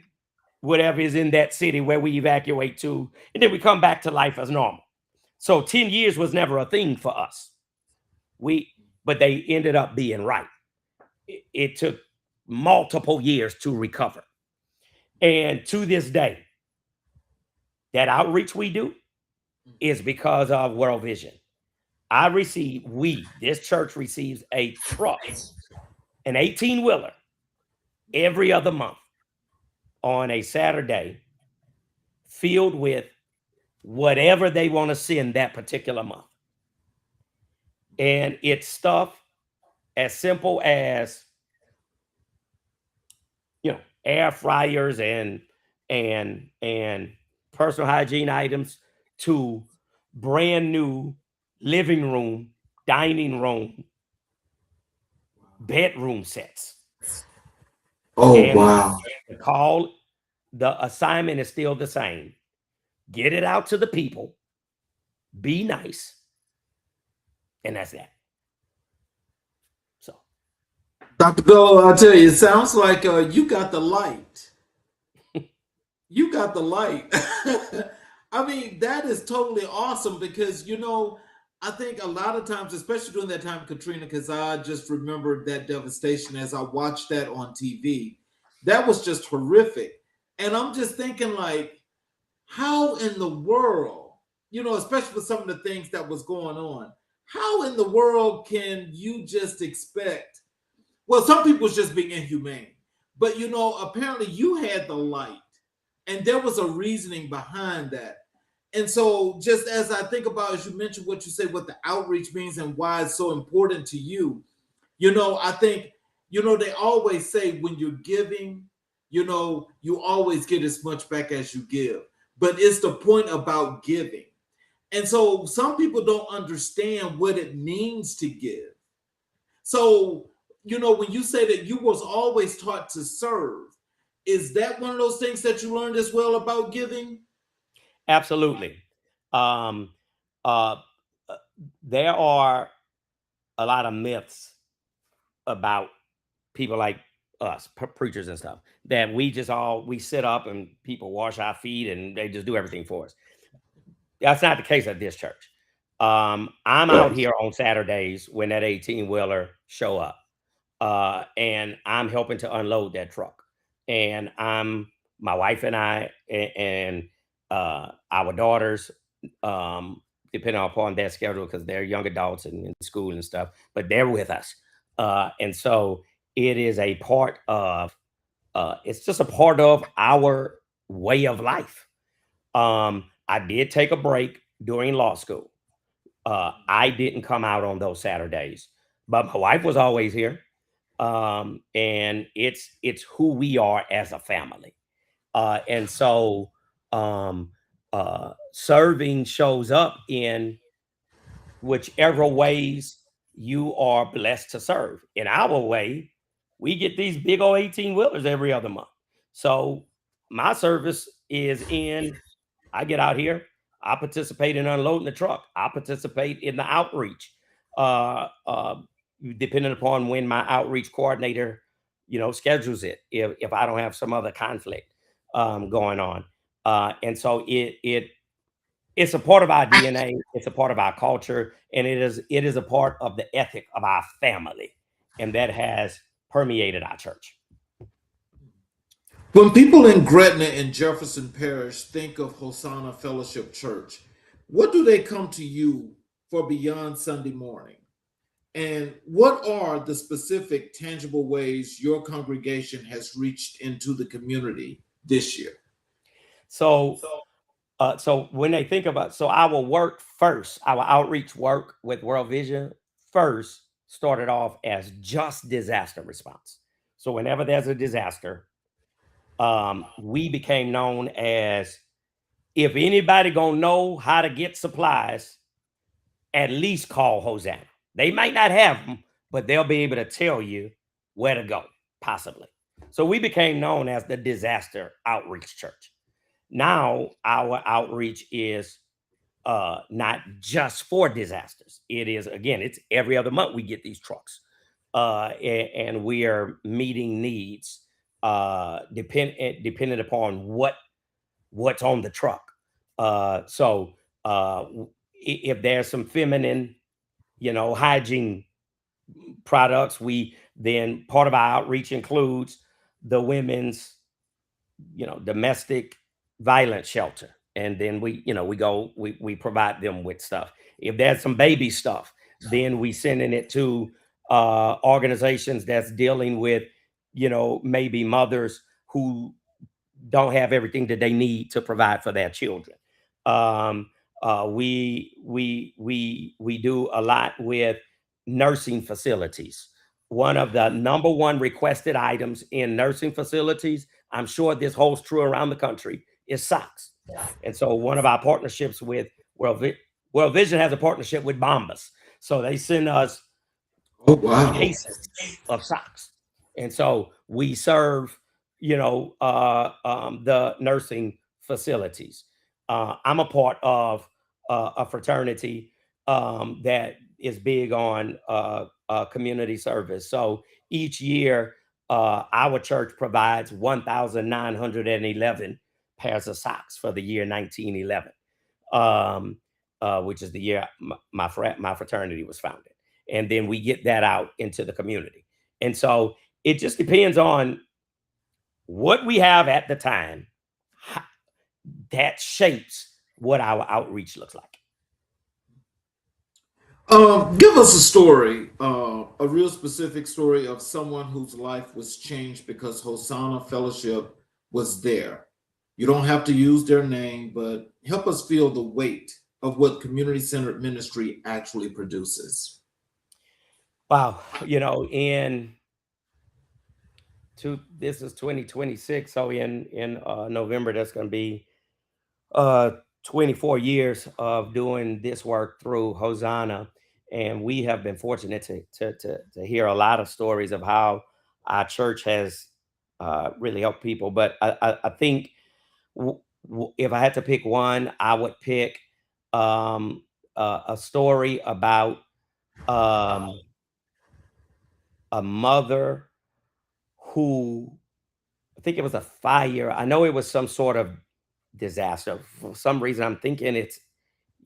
whatever is in that city where we evacuate to, and then we come back to life as normal. So 10 years was never a thing for us. But they ended up being right. It took multiple years to recover. And to this day, that outreach we do is because of World Vision. This church receives a truck, an 18-wheeler, every other month on a Saturday, filled with whatever they want to send that particular month. And it's stuff as simple as, air fryers and personal hygiene items to brand new living room, dining room, bedroom sets. Oh, wow. The assignment is still the same. Get it out to the people. Be nice. And that's that. So, Dr. Bellow, I'll tell you, it sounds like you got the light. You got the light. I mean, that is totally awesome because, I think a lot of times, especially during that time, Katrina, because I just remembered that devastation as I watched that on TV. That was just horrific. And I'm just thinking, like, how in the world, especially with some of the things that was going on, how in the world can you just expect? Well, some people was just being inhumane, but apparently you had the light, and there was a reasoning behind that. And so, just as I think about, as you mentioned what you say, what the outreach means and why it's so important to you, I think, they always say when you're giving, you always get as much back as you give. But it's the point about giving. And so some people don't understand what it means to give. So, when you say that you was always taught to serve, is that one of those things that you learned as well about giving? Absolutely. There are a lot of myths about people like us, preachers and stuff, that we sit up and people wash our feet and they just do everything for us. That's not the case at this church. I'm out here on Saturdays when that 18-wheeler show up, and I'm helping to unload that truck. And my wife and I and our daughters, depending upon their schedule, because they're young adults and in school and stuff, but they're with us. And so It is a part of it's just a part of our way of life. I did take a break during law school. I didn't come out on those Saturdays, but my wife was always here. And it's who we are as a family. And so serving shows up in whichever ways you are blessed to serve. In our way, we get these big old 18 wheelers every other month. So my service is in, I get out here, I participate in unloading the truck, I participate in the outreach, uh, uh, depending upon when my outreach coordinator, schedules it. If I don't have some other conflict going on, and so it's a part of our DNA. It's a part of our culture, and it is a part of the ethic of our family, and that has permeated our church. When people in Gretna and Jefferson Parish think of Hosanna Fellowship Church, what do they come to you for beyond Sunday morning? And what are the specific, tangible ways your congregation has reached into the community this year? So, so when they think about, so our work first, our outreach work with World Vision first started off as just disaster response. So whenever there's a disaster, we became known as, if anybody gonna know how to get supplies, at least call Hosanna. They might not have them, but they'll be able to tell you where to go, possibly. So we became known as the disaster outreach church. Now our outreach is not just for disasters. It is, again, it's every other month we get these trucks, and we are meeting needs dependent upon what's on the truck. So if there's some feminine, hygiene products, we then part of our outreach includes the women's, domestic violence shelter. And then we provide them with stuff. If there's some baby stuff, then we sending it to organizations that's dealing with, maybe mothers who don't have everything that they need to provide for their children. We do a lot with nursing facilities. One of the number one requested items in nursing facilities, I'm sure this holds true around the country, is socks. And so one of our partnerships with World Vision has a partnership with Bombas. So they send us cases of socks. And so we serve, the nursing facilities. I'm a part of a fraternity that is big on community service. So each year, our church provides 1,911 pairs of socks for the year 1911, which is the year my fraternity was founded. And then we get that out into the community. And so it just depends on what we have at the time. That shapes what our outreach looks like. Give us a story, a real specific story of someone whose life was changed because Hosanna Fellowship was there. You don't have to use their name, but help us feel the weight of what community-centered ministry actually produces. Wow. This is 2026. So in November, that's going to be 24 years of doing this work through Hosanna. And we have been fortunate to hear a lot of stories of how our church has really helped people. But I think if I had to pick one, I would pick a story about a mother who, I think it was a fire. I know it was some sort of disaster. For some reason, I'm thinking it's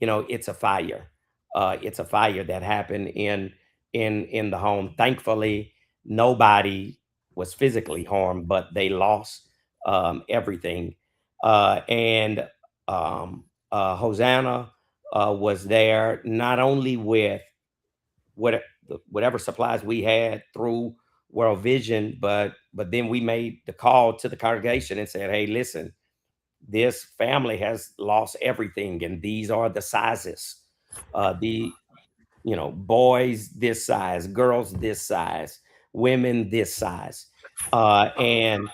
a fire. It's a fire that happened in the home. Thankfully, nobody was physically harmed, but they lost everything. And Hosanna was there not only with whatever supplies we had through World Vision, but then we made the call to the congregation and said, hey, listen, this family has lost everything, and these are the sizes. The boys this size, girls this size, women this size, and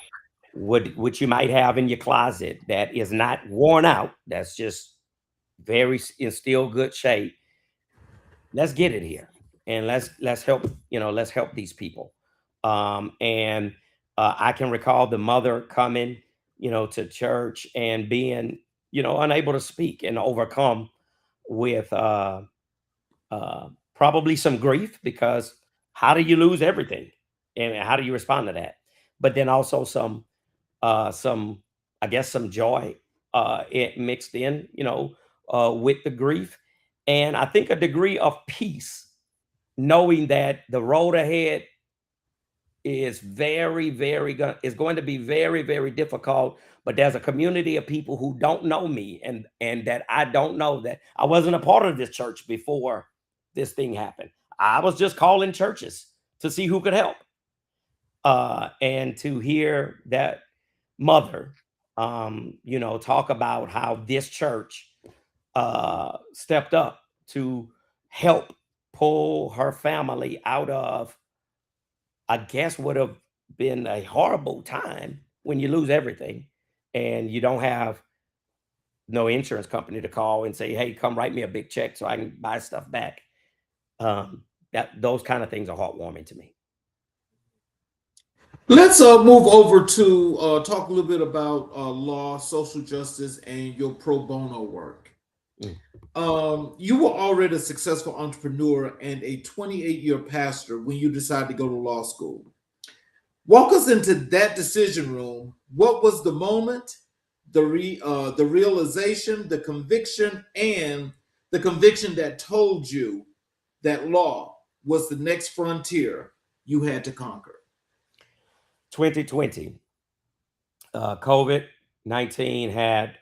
what you might have in your closet that is not worn out, that's just in still good shape. Let's get it here, and let's help let's help these people. And I can recall the mother coming to church and being unable to speak and overcome with probably some grief, because how do you lose everything and how do you respond to that? But then also some I guess some joy it mixed in with the grief, and I think a degree of peace, knowing that the road ahead is is going to be very, very difficult. But there's a community of people who don't know me, and that I don't know, that I wasn't a part of this church before this thing happened. I was just calling churches to see who could help. And to hear that mother talk about how this church stepped up to help pull her family out of, I guess, would have been a horrible time when you lose everything and you don't have no insurance company to call and say, hey, come write me a big check so I can buy stuff back. Those kind of things are heartwarming to me. Let's move over to talk a little bit about law, social justice, and your pro bono work. You were already a successful entrepreneur and a 28-year pastor when you decided to go to law school. Walk us into that decision room. What was the moment, the realization, the conviction, and the conviction that told you that law was the next frontier you had to conquer? 2020, COVID-19 had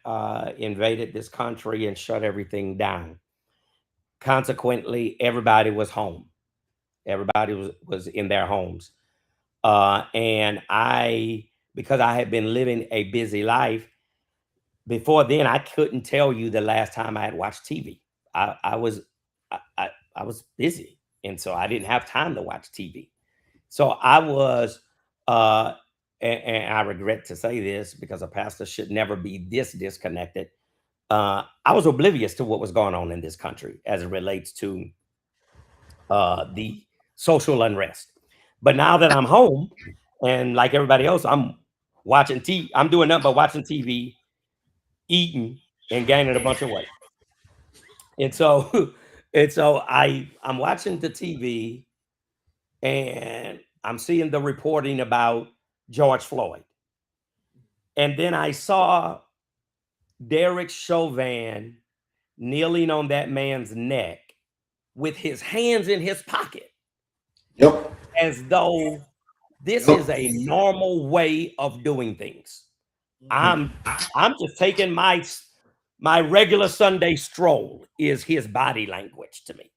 invaded this country and shut everything down. Consequently, everybody was home. Everybody was in their homes. And because I had been living a busy life, before then, I couldn't tell you the last time I had watched TV. I was busy, and so I didn't have time to watch TV. So I was, and I regret to say this because a pastor should never be this disconnected. I was oblivious to what was going on in this country as it relates to the social unrest. But now that I'm home, and like everybody else, I'm watching TV. I'm doing nothing but watching TV, eating, and gaining a bunch of weight. And so, I'm watching the TV, and I'm seeing the reporting about George Floyd. And then I saw Derek Chauvin kneeling on that man's neck with his hands in his pocket. Yep. As though this is a normal way of doing things. I'm just taking my regular Sunday stroll, is his body language to me.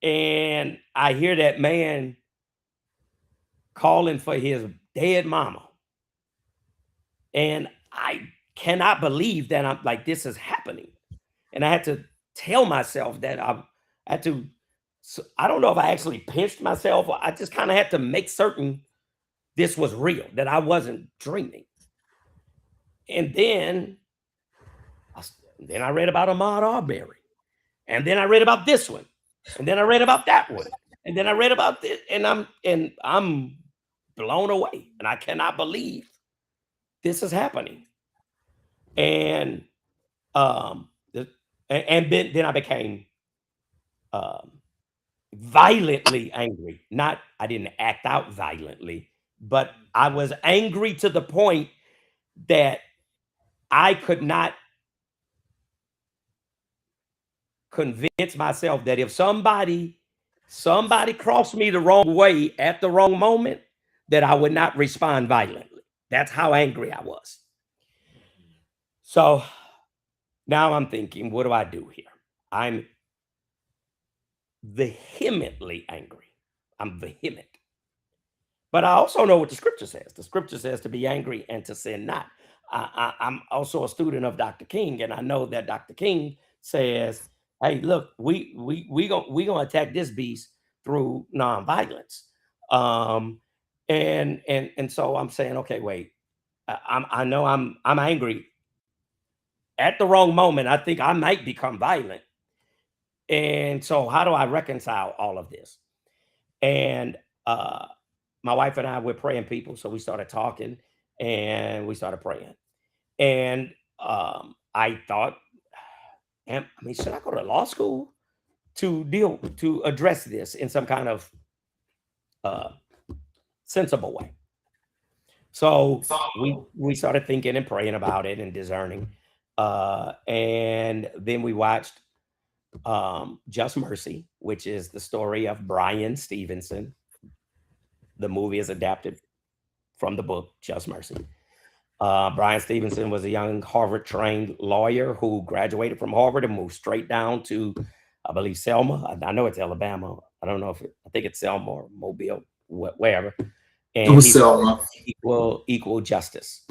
And I hear that man calling for his dead mama. And I cannot believe that I'm like, this is happening. And I had to tell myself that I had to, I don't know if I actually pinched myself, or I just kind of had to make certain this was real, that I wasn't dreaming. And then I read about Ahmaud Arbery. And then I read about this one. And then I read about that one. And then I read about this. And I'm blown away. And I cannot believe this is happening. And then I became violently angry. I didn't act out violently, but I was angry to the point that I could not convince myself that if somebody crossed me the wrong way at the wrong moment, that I would not respond violently. That's how angry I was. So now I'm thinking, what do I do here? I'm vehemently angry. I'm vehement. But I also know what the scripture says. The scripture says to be angry and to sin not. I'm also a student of Dr. King, and I know that Dr. King says, "Hey, look, we gonna attack this beast through nonviolence." And so I'm saying, okay, wait, I know I'm angry at the wrong moment. I think I might become violent, and so how do I reconcile all of this? And my wife and I were praying people, so we started talking and we started praying. And I thought, I mean, should I go to law school to address this in some kind of sensible way? So we started thinking and praying about it and discerning. And then we watched Just Mercy, which is the story of Brian Stevenson. The movie is adapted from the book Just Mercy. Brian Stevenson was a young Harvard-trained lawyer who graduated from Harvard and moved straight down to, I believe, Selma. I know it's Alabama. I don't know if I think it's Selma or Mobile, wherever. And It was he's Selma. Equal Justice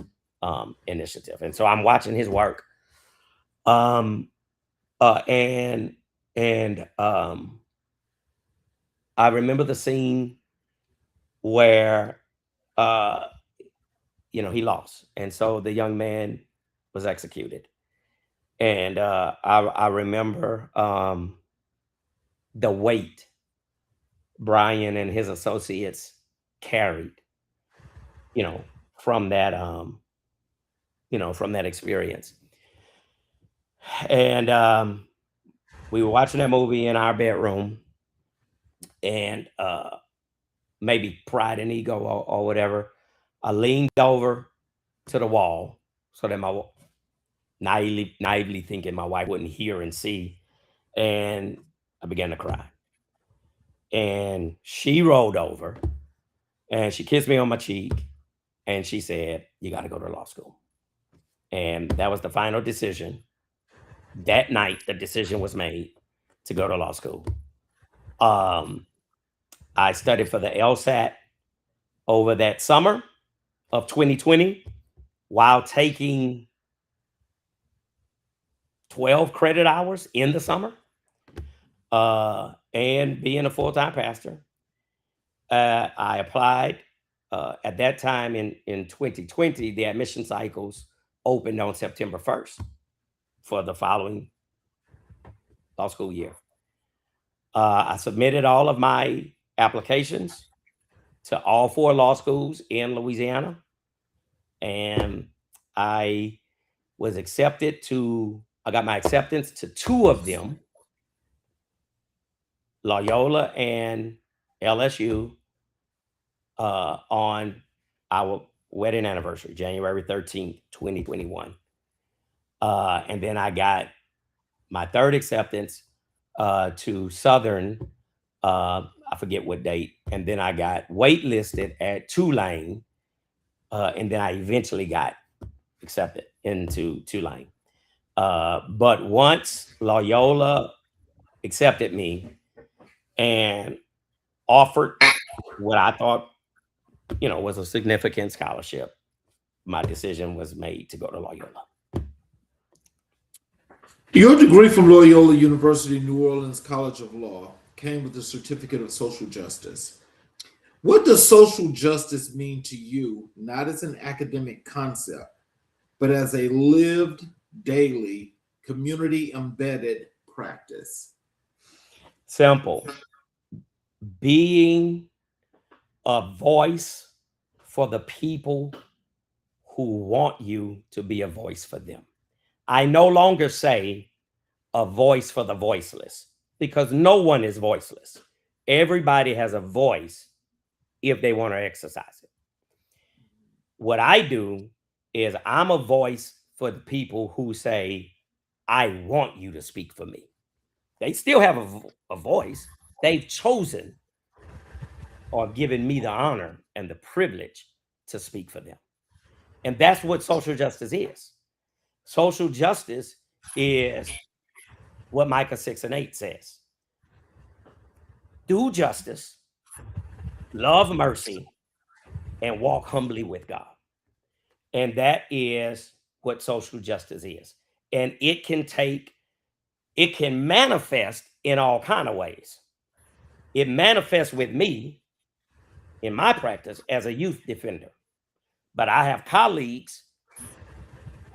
Initiative. And so I'm watching his work. And I remember the scene where he lost, and so the young man was executed. And I remember the weight Brian and his associates carried, from that experience. And we were watching that movie in our bedroom, and maybe pride and ego or whatever, I leaned over to the wall so that my naively thinking my wife wouldn't hear and see, and I began to cry. And she rolled over and she kissed me on my cheek and she said, "You got to go to law school." And that was the final decision. That night, the decision was made to go to law school. I studied for the LSAT over that summer of 2020 while taking 12 credit hours in the summer and being a full-time pastor. I applied at that time in 2020. The admission cycles opened on September 1st for the following law school year. I submitted all of my applications to all 4 law schools in Louisiana, and I got my acceptance to 2 of them, Loyola and LSU, on our wedding anniversary, January 13th, 2021. And then I got my 3rd acceptance to Southern, I forget what date. And then I got waitlisted at Tulane. And then I eventually got accepted into Tulane. But once Loyola accepted me and offered what I thought, was a significant scholarship, my decision was made to go to Loyola. Your degree from Loyola University New Orleans College of Law came with a certificate of social justice. What does social justice mean to you, not as an academic concept, but as a lived, daily, community-embedded practice? Simple. Being a voice for the people who want you to be a voice for them. I no longer say a voice for the voiceless, because no one is voiceless. Everybody has a voice if they want to exercise it. What I do is I'm a voice for the people who say, "I want you to speak for me." They still have a voice. They've chosen or given me the honor and the privilege to speak for them. And that's what social justice is. Social justice is what Micah 6:8 says. Do justice, love mercy, and walk humbly with God. And that is what social justice is. And it can manifest in all kind of ways. It manifests with me in my practice as a youth defender. But I have colleagues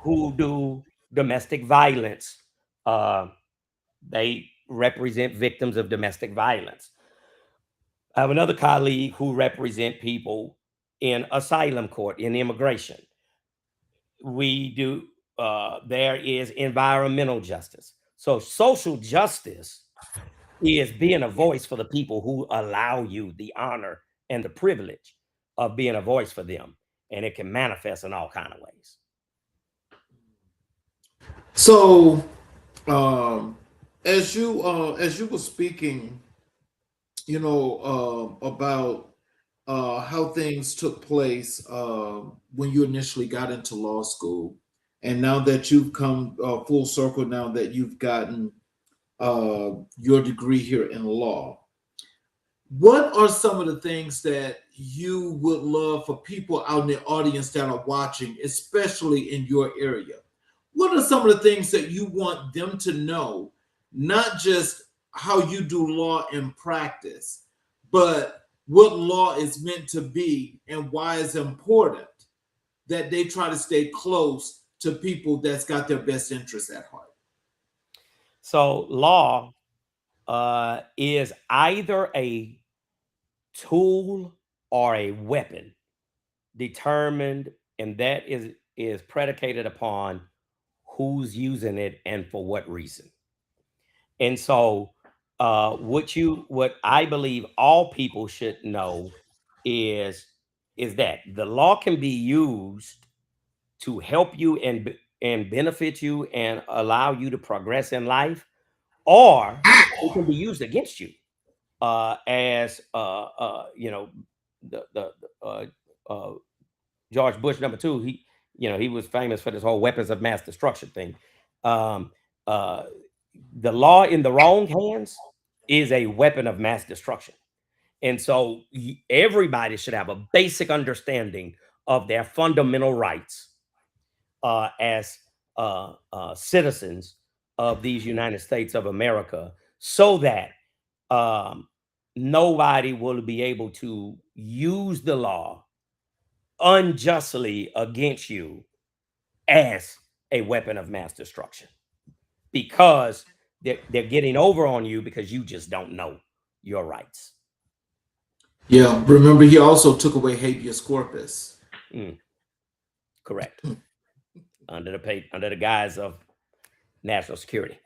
who do domestic violence. They represent victims of domestic violence. I have another colleague who represent people in asylum court, in immigration. We do, there is environmental justice. So social justice is being a voice for the people who allow you the honor and the privilege of being a voice for them. And it can manifest in all kind of ways. So, as you were speaking, about how things took place when you initially got into law school, and now that you've come full circle, now that you've gotten your degree here in law, what are some of the things that you would love for people out in the audience that are watching, especially in your area? What are some of the things that you want them to know, not just how you do law in practice, but what law is meant to be and why it's important that they try to stay close to people that's got their best interests at heart? So law is either a tool or a weapon determined, and that is predicated upon who's using it and for what reason. And so what I believe all people should know is that the law can be used to help you and benefit you and allow you to progress in life, or it can be used against you. As the uh, George Bush #2, he was famous for this whole weapons of mass destruction thing. Um, uh, the law in the wrong hands is a weapon of mass destruction. And so everybody should have a basic understanding of their fundamental rights as citizens of these United States of America, so that um, nobody will be able to use the law unjustly against you as a weapon of mass destruction, because they're getting over on you because you just don't know your rights. Yeah, remember he also took away habeas corpus. Correct. under the guise of national security.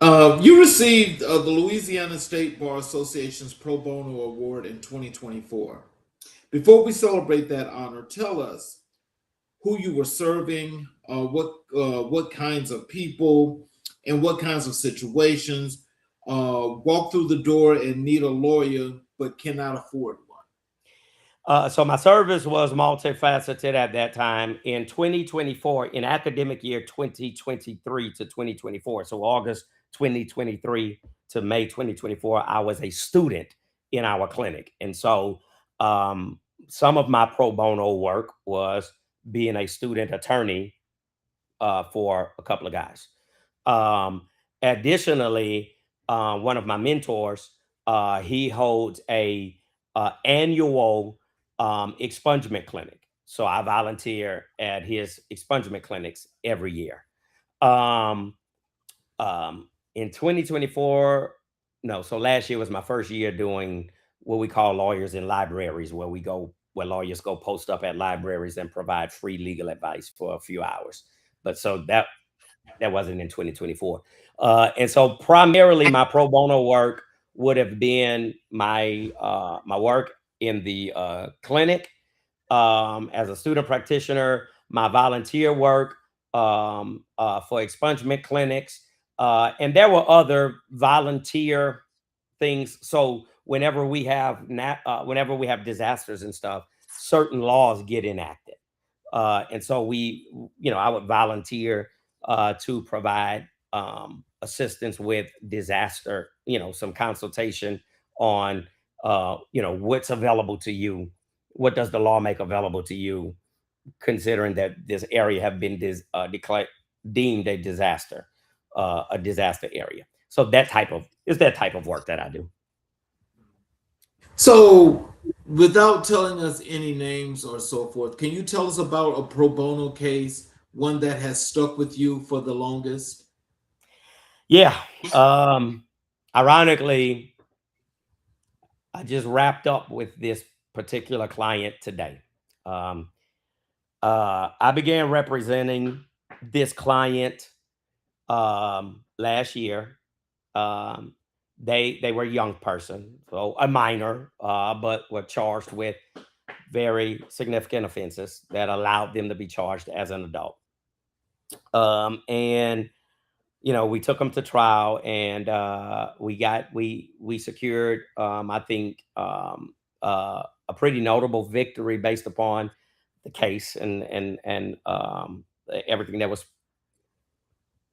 You received the Louisiana State Bar Association's Pro Bono Award in 2024. Before we celebrate that honor, tell us who you were serving, what kinds of people, and what kinds of situations walk through the door and need a lawyer but cannot afford one. So my service was multifaceted at that time. In 2024, in academic year 2023 to 2024, so August 2023 to May 2024, I was a student in our clinic. And so some of my pro bono work was being a student attorney for a couple of guys. Additionally, one of my mentors, he holds a annual expungement clinic. So I volunteer at his expungement clinics every year. In 2024, no, so last year was my first year doing what we call lawyers in libraries, where lawyers go post up at libraries and provide free legal advice for a few hours. But so that wasn't in 2024. And so primarily my pro bono work would have been my work in the clinic as a student practitioner, my volunteer work for expungement clinics, and there were other volunteer things. So whenever we have disasters and stuff, certain laws get enacted, and so I would volunteer to provide assistance with disaster, some consultation on what's available to you what does the law make available to you, considering that this area have been declared deemed a disaster area. So that type of work that I do. So, without telling us any names or so forth, can you tell us about a pro bono case, one that has stuck with you for the longest? Yeah. Ironically, I just wrapped up with this particular client today. I began representing this client last year. They were a young person, so a minor, but were charged with very significant offenses that allowed them to be charged as an adult. And we took them to trial, and we secured, I think, a pretty notable victory based upon the case and everything that was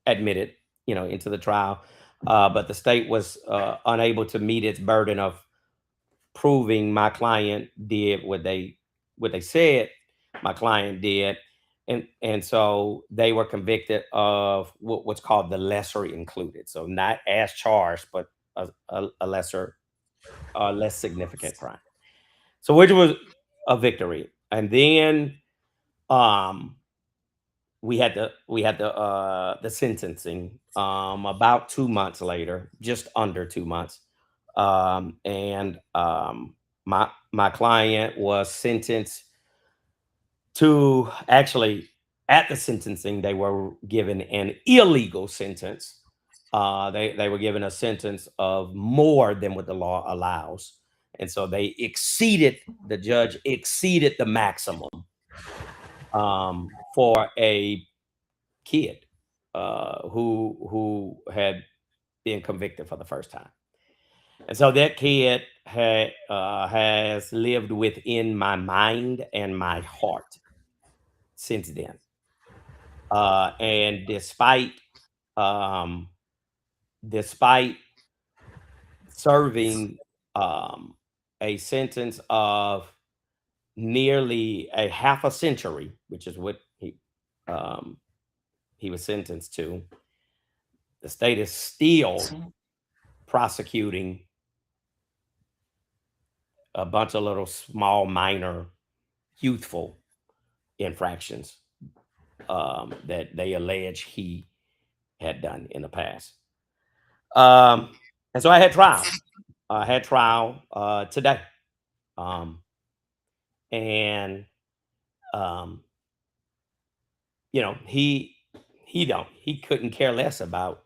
admitted, into the trial. But the state was unable to meet its burden of proving my client did what they said my client did, and so they were convicted of what's called the lesser included. So not as charged, but a lesser, less significant crime. So which was a victory, and then um we had the sentencing about 2 months later, just under 2 months. And my client was sentenced to, actually, at the sentencing they were given an illegal sentence. They were given a sentence of more than what the law allows, and so the judge exceeded the maximum for a kid who had been convicted for the first time. And so that kid has lived within my mind and my heart since then. And um, despite serving a sentence of nearly a half a century, which is what he was sentenced to, the state is still prosecuting a bunch of little small, minor, youthful infractions that they allege he had done in the past. And so I had trial. Today. And he couldn't care less about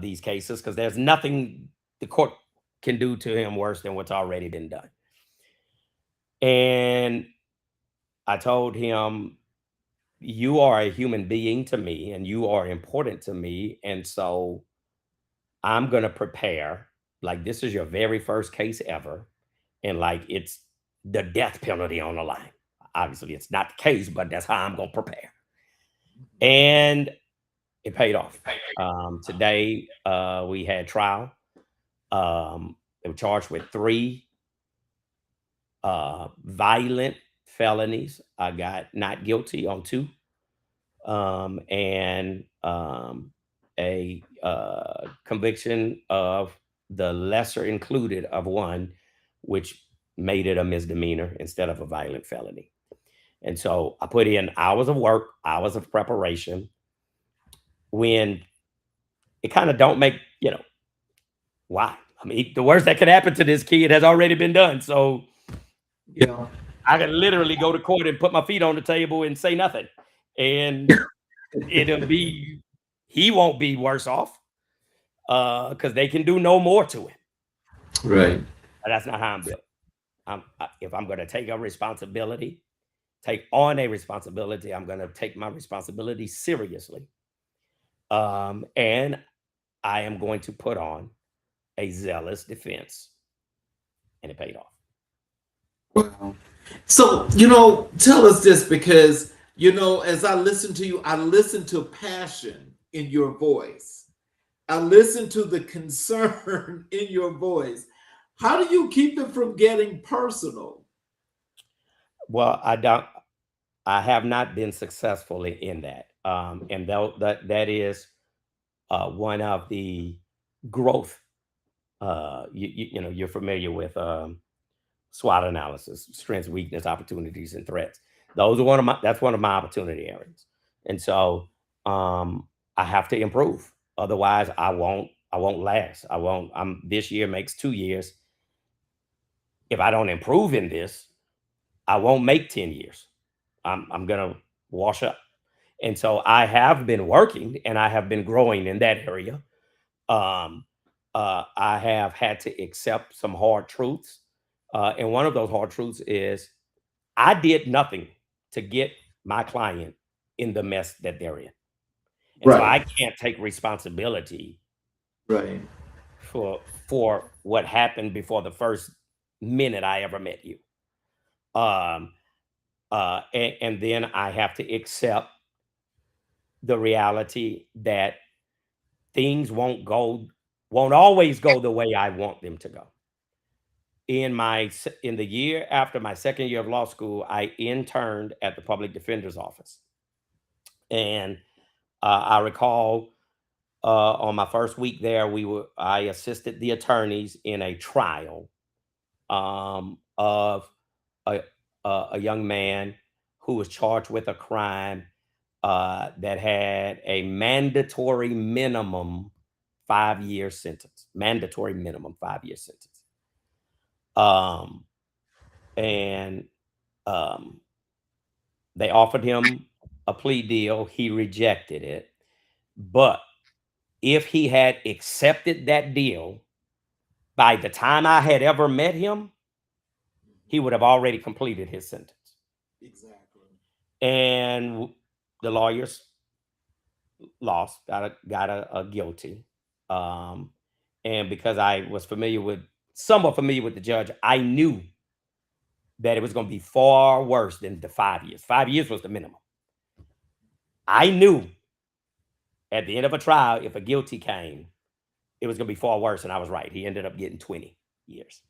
these cases, because there's nothing the court can do to him worse than what's already been done. And I told him, you are a human being to me, and you are important to me. And so I'm going to prepare like this is your very first case ever. And like it's the death penalty on the line. Obviously, it's not the case, but that's how I'm going to prepare. And it paid off. Today, we had trial. They were charged with 3 violent felonies. I got not guilty on 2, and a conviction of the lesser included of 1, which made it a misdemeanor instead of a violent felony. And so I put in hours of work, hours of preparation, when it kind of don't make, why? I mean, the worst that could happen to this kid has already been done. So Yeah, I can literally go to court and put my feet on the table and say nothing. And he won't be worse off because they can do no more to him. right. But that's not how I'm built. If I'm going to take on a responsibility, I'm going to take my responsibility seriously. And I am going to put on a zealous defense. And it paid off. Wow. So, tell us this, because, as I listen to you, I listen to passion in your voice. I listen to the concern in your voice. How do you keep it from getting personal? Well, I have not been successful in that. And that is one of the growth. You know, you're familiar with SWOT analysis: strengths, weakness, opportunities, and threats. Those are that's one of my opportunity areas. And so I have to improve. Otherwise, I won't last. This year makes 2 years. If I don't improve in this, I won't make 10 years. I'm gonna wash up. And so I have been working and I have been growing in that area. Um, I have had to accept some hard truths. And one of those hard truths is I did nothing to get my client in the mess that they're in. And so Right. I can't take responsibility Right. for what happened before the first minute I ever met you. Um, and then I have to accept the reality that things won't always go the way I want them to go. In the year after my second year of law school, I interned at the public defender's office, and I recall on my first week there, I assisted the attorneys in a trial of a, a young man who was charged with a crime that had a mandatory minimum 5-year sentence. Mandatory minimum 5-year sentence. And they offered him a plea deal. He rejected it. But if he had accepted that deal, by the time I had ever met him, he would have already completed his sentence. Exactly. And the lawyers lost, got a guilty. And because I was somewhat familiar with the judge, I knew that it was going to be far worse than the 5 years. 5 years was the minimum. I knew at the end of a trial, if a guilty came, it was going to be far worse, and I was right. He ended up getting 20 years.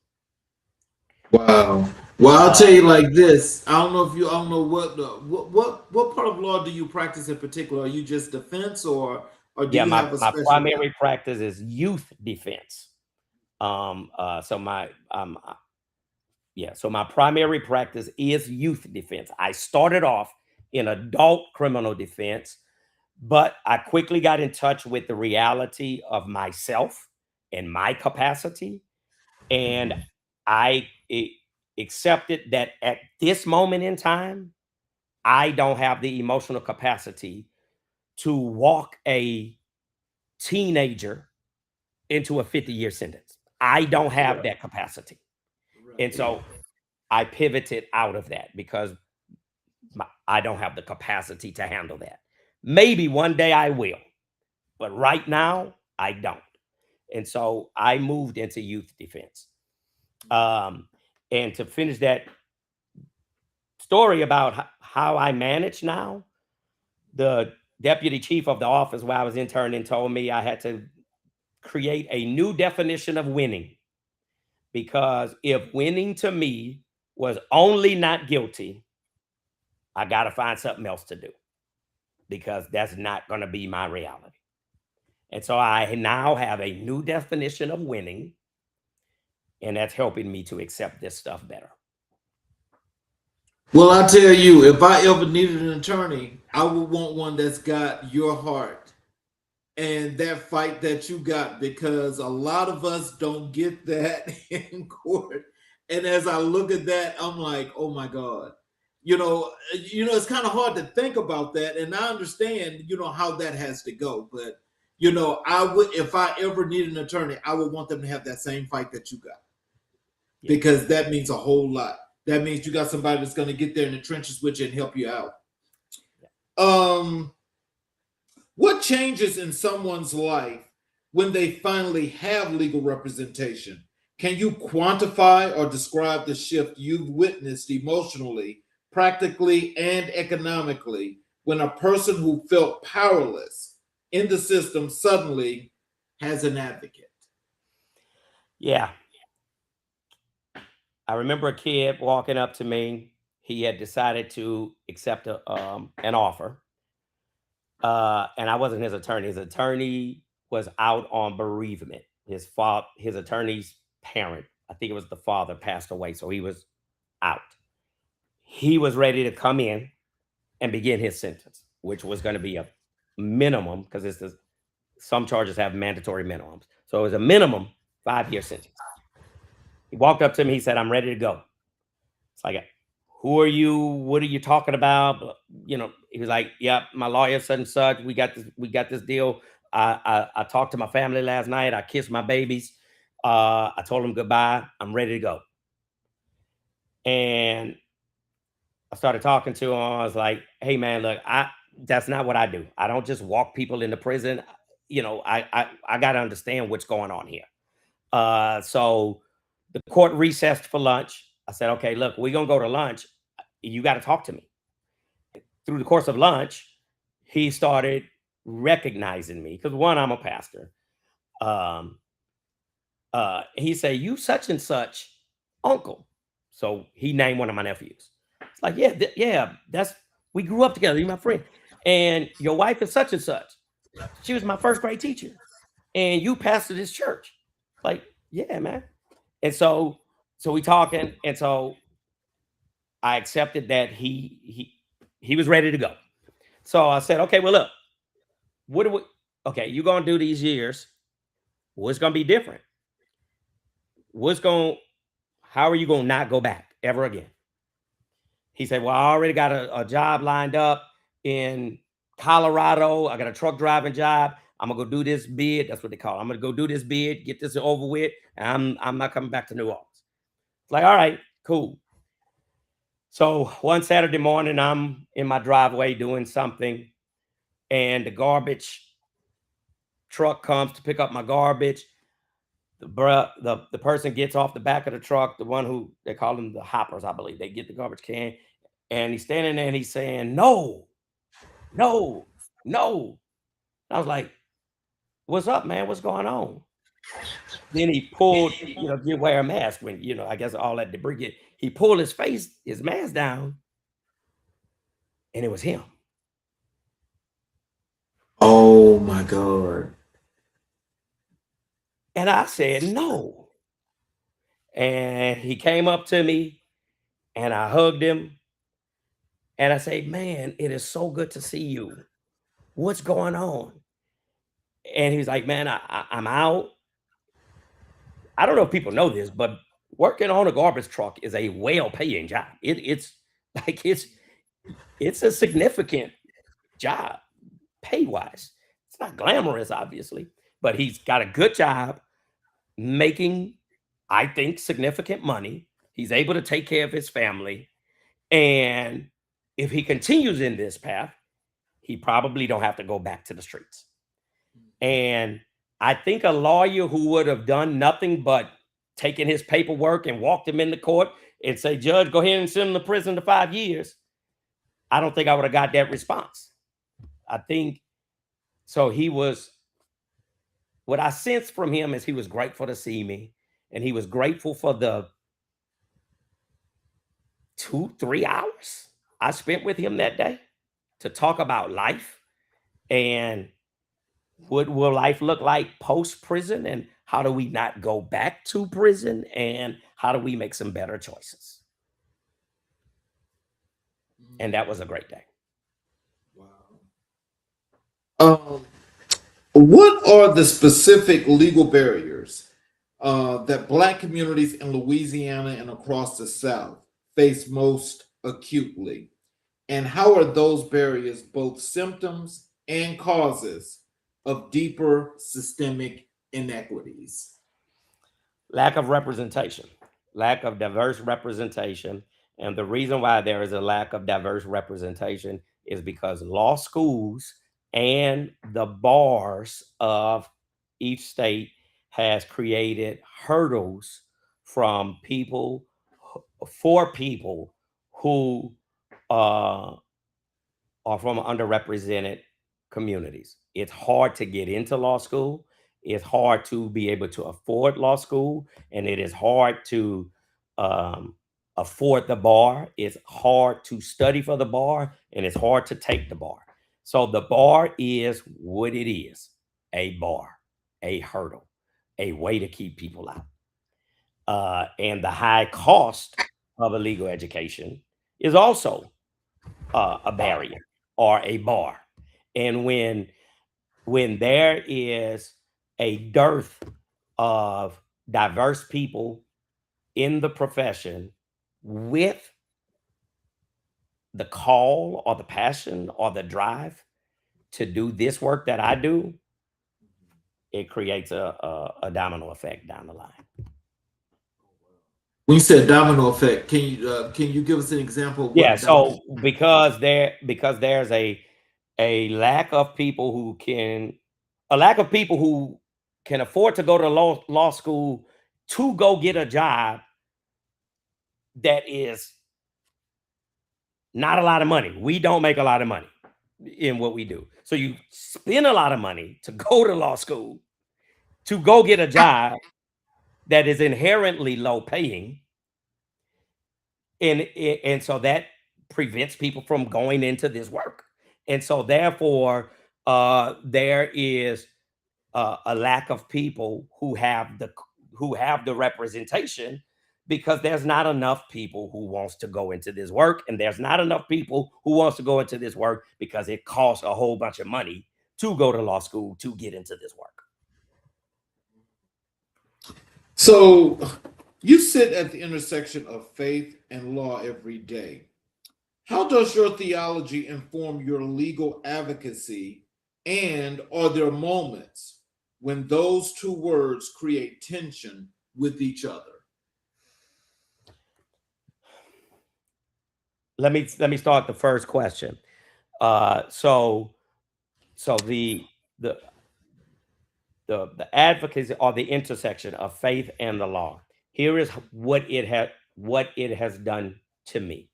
Wow. Well, I'll tell you like this. I don't know what part of law do you practice in particular? Are you just defense, or do Yeah, you have a my specialty? primary practice is youth defense. So my primary practice is youth defense. I started off in adult criminal defense, but I quickly got in touch with the reality of myself and my capacity. And I accepted that at this moment in time, I don't have the emotional capacity to walk a teenager into a 50-year sentence. I don't have that capacity. And so I pivoted out of that because I don't have the capacity to handle that. Maybe one day I will, but right now I don't. And so I moved into youth defense. And to finish that story about how I manage now, the deputy chief of the office where I was interning told me I had to create a new definition of winning. Because if winning to me was only not guilty, I got to find something else to do because that's not going to be my reality. And so I now have a new definition of winning, and that's helping me to accept this stuff better. Well, I tell you, if I ever needed an attorney, I would want one that's got your heart and that fight that you got, because a lot of us don't get that in court. And as I look at that, I'm like, oh my God. It's kind of hard to think about that. And I understand, how that has to go. But, I would, if I ever need an attorney, I would want them to have that same fight that you got. Yeah. Because that means a whole lot. That means you got somebody that's going to get there in the trenches with you and help you out. Yeah. What changes in someone's life when they finally have legal representation? Can you quantify or describe the shift you've witnessed emotionally, practically, and economically when a person who felt powerless in the system suddenly has an advocate? Yeah. I remember a kid walking up to me. he had decided to accept an offer. And I wasn't his attorney. His attorney was out on bereavement. His attorney's parent, I think it was the father, passed away, so he was out. He was ready to come in and begin his sentence, which was going to be a minimum, because some charges have mandatory minimums. So it was a minimum 5-year sentence. He walked up to me. He said, "I'm ready to go." It's like, "Who are you? What are you talking about?" He was like, "Yeah, my lawyer such and such. We got this deal. I talked to my family last night. I kissed my babies. I told them goodbye. I'm ready to go." And I started talking to him. I was like, "Hey man, look, that's not what I do. I don't just walk people into prison. I got to understand what's going on here." So the court recessed for lunch. I said, "Okay, look, we're gonna go to lunch. You got to talk to me." Through the course of lunch, he started recognizing me because, one, I'm a pastor. Um, he said, "You such and such uncle." So he named one of my nephews. It's like, "Yeah, yeah, we grew up together. You're my friend. And your wife is such and such. She was my first grade teacher. And you pastor this church." Like, "Yeah, man." And so we talking, and so I accepted that he was ready to go. So I said, "Okay, well, look, what do we? Okay, you're gonna do these years. What's gonna be different? How are you gonna not go back ever again?" He said, "Well, I already got a job lined up in Colorado. I got a truck driving job. I'm gonna go do this bid." That's what they call it. "I'm gonna go do this bid, get this over with, and I'm not coming back to New Orleans." It's like, "All right, cool." So one Saturday morning, I'm in my driveway doing something, and the garbage truck comes to pick up my garbage. The person gets off the back of the truck, the one who they call them the hoppers, I believe. They get the garbage can, and he's standing there and he's saying, "No, no, no." I was like, "What's up, man? What's going on?" Then he pulled, you wear a mask when, I guess all that debris he pulled his mask down, and it was him. Oh my God. And I said, "No." And he came up to me and I hugged him and I said, "Man, it is so good to see you. What's going on?" And he's like, "Man, I'm out." I don't know if people know this, but working on a garbage truck is a well-paying job. It's like it's a significant job pay-wise. It's not glamorous, obviously, but he's got a good job making, I think, significant money. He's able to take care of his family. And if he continues in this path, he probably don't have to go back to the streets. And I think a lawyer who would have done nothing but taken his paperwork and walked him into court and say, "Judge, go ahead and send him to prison to 5 years," I don't think I would have got that response. I think so. What I sensed from him is he was grateful to see me, and he was grateful for the 2-3 hours I spent with him that day to talk about life and what will life look like post prison, and how do we not go back to prison, and how do we make some better choices. And that was a great day. Wow. What are the specific legal barriers that Black communities in Louisiana and across the South face most acutely? And how are those barriers both symptoms and causes of deeper systemic inequities? Lack of representation, lack of diverse representation. And the reason why there is a lack of diverse representation is because law schools and the bars of each state has created hurdles from people for people who are from underrepresented communities. It's hard to get into law school. It's hard to be able to afford law school, and it is hard to afford the bar. It's hard to study for the bar, and it's hard to take the bar. So the bar is what it is: a bar, a hurdle, a way to keep people out. And the high cost of a legal education is also a barrier or a bar. And when there is a dearth of diverse people in the profession with the call or the passion or the drive to do this work that I do, it creates a domino effect down the line. When you said domino effect, can you give us an example of what? Yeah, so because there's a lack of people who can afford to go to law school to go get a job that is not a lot of money. We don't make a lot of money in what we do. So you spend a lot of money to go to law school to go get a job that is inherently low paying. And so that prevents people from going into this work. And so therefore, there is a lack of people who have the representation, because there's not enough people who wants to go into this work, and there's not enough people who wants to go into this work because it costs a whole bunch of money to go to law school to get into this work. So you sit at the intersection of faith and law every day. How does your theology inform your legal advocacy, and are there moments when those two words create tension with each other? Let me start the first question. So the advocacy, or the intersection of faith and the law. Here is what it has done to me,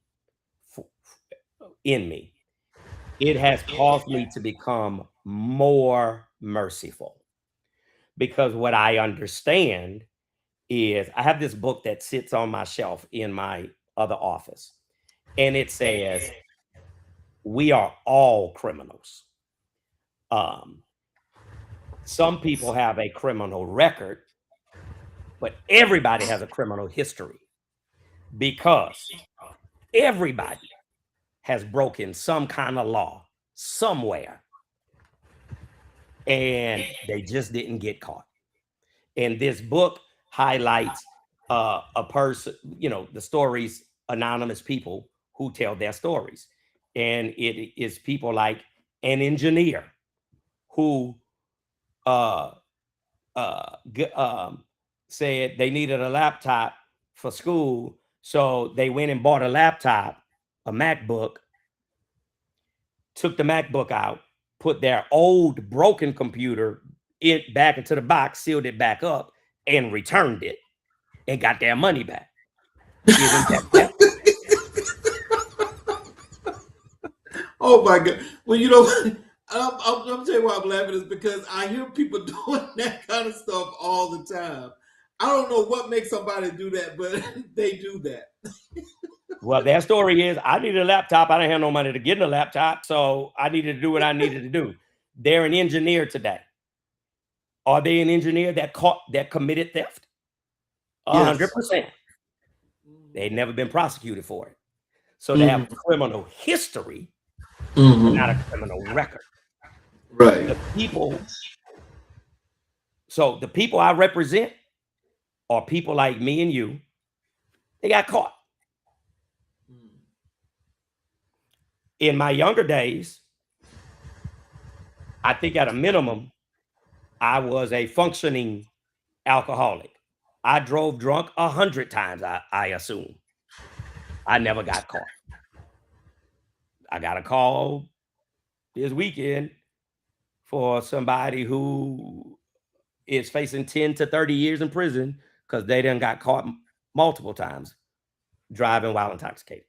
in me. It has caused me to become more merciful, because what I understand is, I have this book that sits on my shelf in my other office, and it says, we are all criminals. Some people have a criminal record, but everybody has a criminal history, because everybody has broken some kind of law somewhere, and they just didn't get caught. And this book highlights a person, the stories, anonymous people who tell their stories. And it is people like an engineer who said they needed a laptop for school. So they went and bought a laptop, a MacBook, took the MacBook out, put their old broken computer back into the box, sealed it back up, and returned it, and got their money back. Isn't that Oh my God. Well, I'm tell you why I'm laughing, is because I hear people doing that kind of stuff all the time. I don't know what makes somebody do that, but they do that. Well, their story is, I needed a laptop. I didn't have no money to get a laptop, so I needed to do what I needed to do. They're an engineer today. Are they an engineer that committed theft? 100%. They've never been prosecuted for it. So they have criminal history, but not a criminal record. Right. The people I represent are people like me and you. They got caught. In my younger days, I think at a minimum, I was a functioning alcoholic. I drove drunk 100 times, I assume. I never got caught. I got a call this weekend for somebody who is facing 10 to 30 years in prison because they done got caught multiple times driving while intoxicated.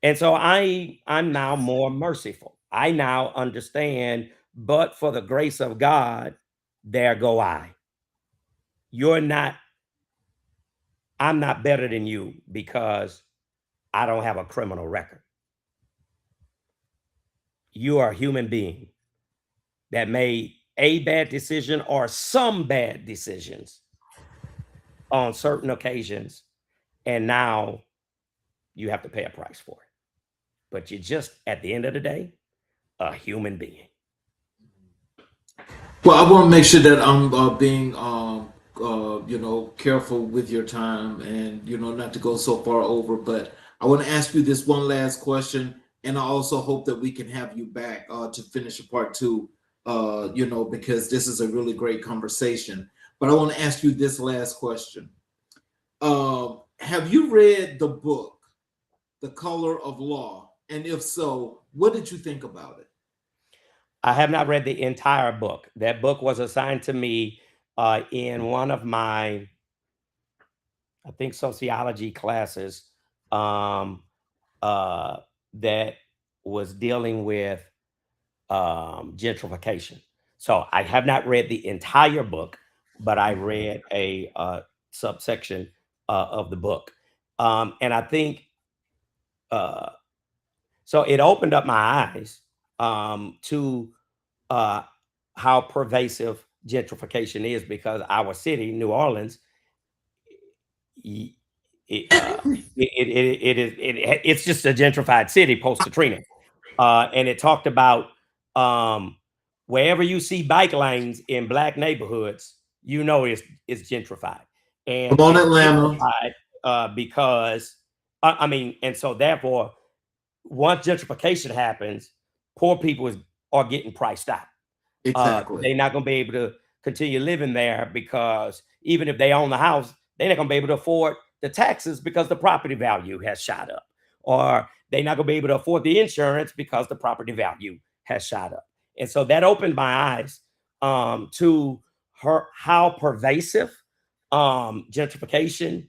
And so I'm now more merciful. I now understand, but for the grace of God, there go I. You're not I'm not better than you because I don't have a criminal record. You are a human being that made a bad decision or some bad decisions on certain occasions, and now you have to pay a price for it. But you're just, at the end of the day, a human being. Well, I want to make sure that I'm being, careful with your time, and not to go so far over. But I want to ask you this one last question, and I also hope that we can have you back to finish a part two. Because this is a really great conversation. But I want to ask you this last question. Have you read the book, The Color of Law? And if so, what did you think about it? I have not read the entire book. That book was assigned to me in one of my, I think, sociology classes that was dealing with gentrification. So I have not read the entire book, but I read a subsection of the book. And I think so it opened up my eyes to how pervasive gentrification is, because our city, New Orleans, it's just a gentrified city post Katrina, and it talked about wherever you see bike lanes in black neighborhoods, it's gentrified, and Come on, it's Atlanta. gentrified because and so therefore, once gentrification happens, poor people are getting priced out. Exactly. They're not going to be able to continue living there, because even if they own the house, they're not going to be able to afford the taxes because the property value has shot up, or they're not going to be able to afford the insurance because the property value has shot up. And so that opened my eyes to how pervasive gentrification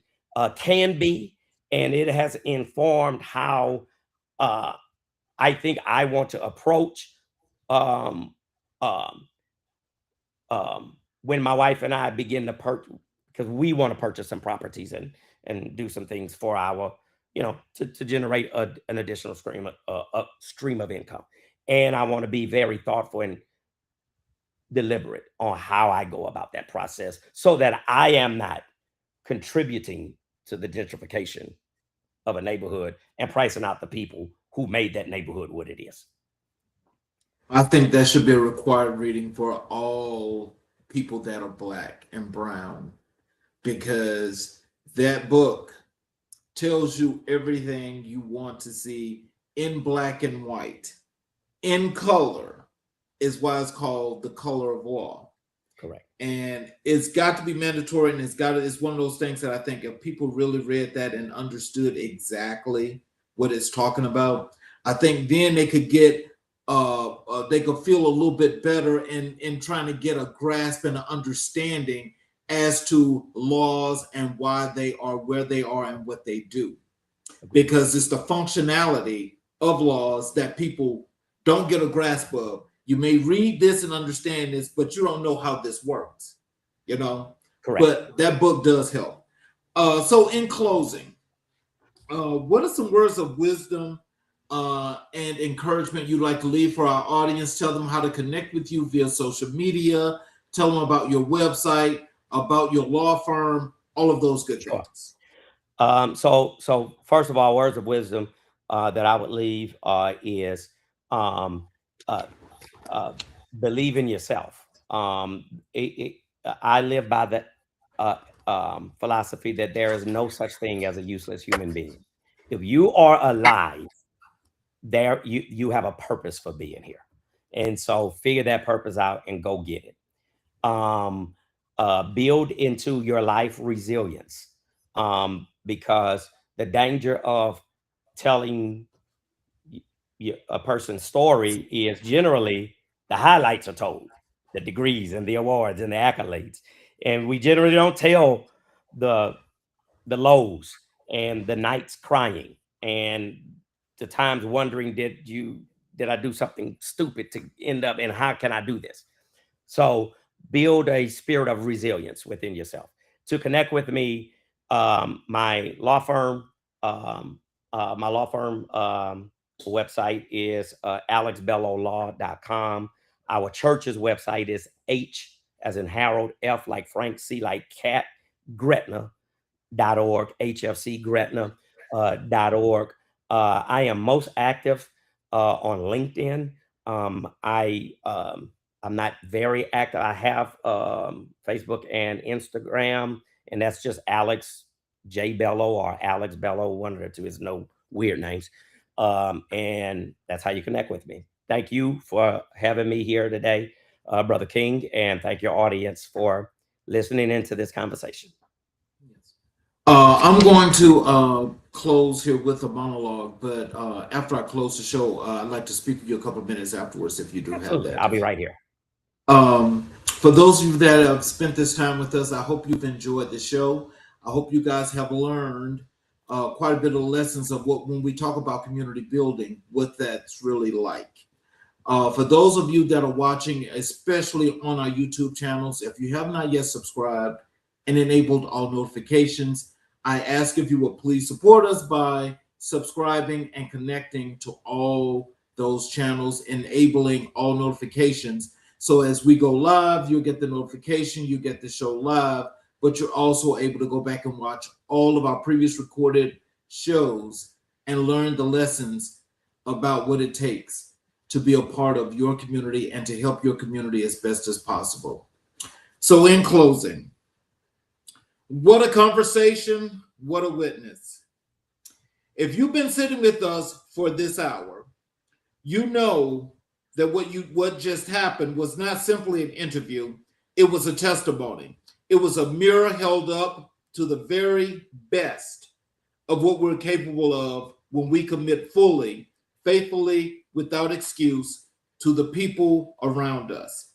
can be, and it has informed how I think I want to approach um, um, when my wife and I begin to purchase, because we want to purchase some properties and do some things for our, to generate an additional stream of income. And I want to be very thoughtful and deliberate on how I go about that process, so that I am not contributing to the gentrification of a neighborhood and pricing out the people who made that neighborhood what it is. I think that should be a required reading for all people that are black and brown, because that book tells you everything you want to see in black and white, in color, is why it's called The Color of Law. Correct. And it's got to be mandatory, and it's one of those things that I think if people really read that and understood exactly what it's talking about, I think then they could get they could feel a little bit better in trying to get a grasp and an understanding as to laws and why they are where they are and what they do. Because it's the functionality of laws that people don't get a grasp of. You may read this and understand this, but you don't know how this works, Correct. But that book does help. So in closing, what are some words of wisdom and encouragement you'd like to leave for our audience? Tell them how to connect with you via social media. Tell them about your website, about your law firm, all of those good things. So first of all, words of wisdom that I would leave is believe in yourself. I live by the philosophy that there is no such thing as a useless human being. If you are alive, you have a purpose for being here, and so figure that purpose out and go get it. Build into your life resilience, because the danger of telling a person's story is generally the highlights are told, the degrees and the awards and the accolades, and we generally don't tell the lows and the nights crying and the times wondering, did I do something stupid to end up, and how can I do this? So build a spirit of resilience within yourself. To connect with me, My law firm, website is alexbellowlaw.com. Our church's website is H as in Harold, F like Frank, C like Cat, Gretna.org, hfcgretna.org. I am most active on LinkedIn. I'm not very active. I have Facebook and Instagram, and that's just Alex J. Bellow or Alex Bellow, one of the two. Is no weird names. And that's how you connect with me. Thank you for having me here today, Brother King, and thank your audience for listening into this conversation. I'm going to close here with a monologue, but after I close the show, I'd like to speak with you a couple of minutes afterwards if you do Absolutely. have that. I'll be right here. For those of you that have spent this time with us, I hope you've enjoyed the show. I hope you guys have learned quite a bit of lessons of what, when we talk about community building, what that's really like. For those of you that are watching, especially on our YouTube channels, if you have not yet subscribed and enabled all notifications, I ask if you would please support us by subscribing and connecting to all those channels, enabling all notifications. So as we go live, you'll get the notification, you get the show live, but you're also able to go back and watch all of our previous recorded shows and learn the lessons about what it takes to be a part of your community and to help your community as best as possible. So in closing, what a conversation, what a witness. If you've been sitting with us for this hour, you know that what just happened was not simply an interview, it was a testimony. It was a mirror held up to the very best of what we're capable of when we commit fully, faithfully, without excuse to the people around us.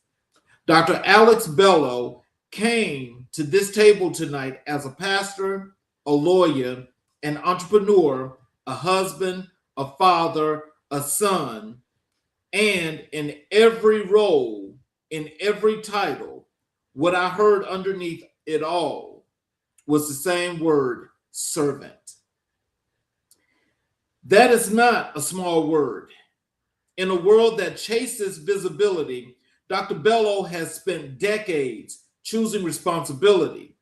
Dr. Alex Bellow came to this table tonight as a pastor, a lawyer, an entrepreneur, a husband, a father, a son, and in every role, in every title, what I heard underneath it all was the same word, servant. That is not a small word. In a world that chases visibility, Dr. Bellow has spent decades choosing responsibility.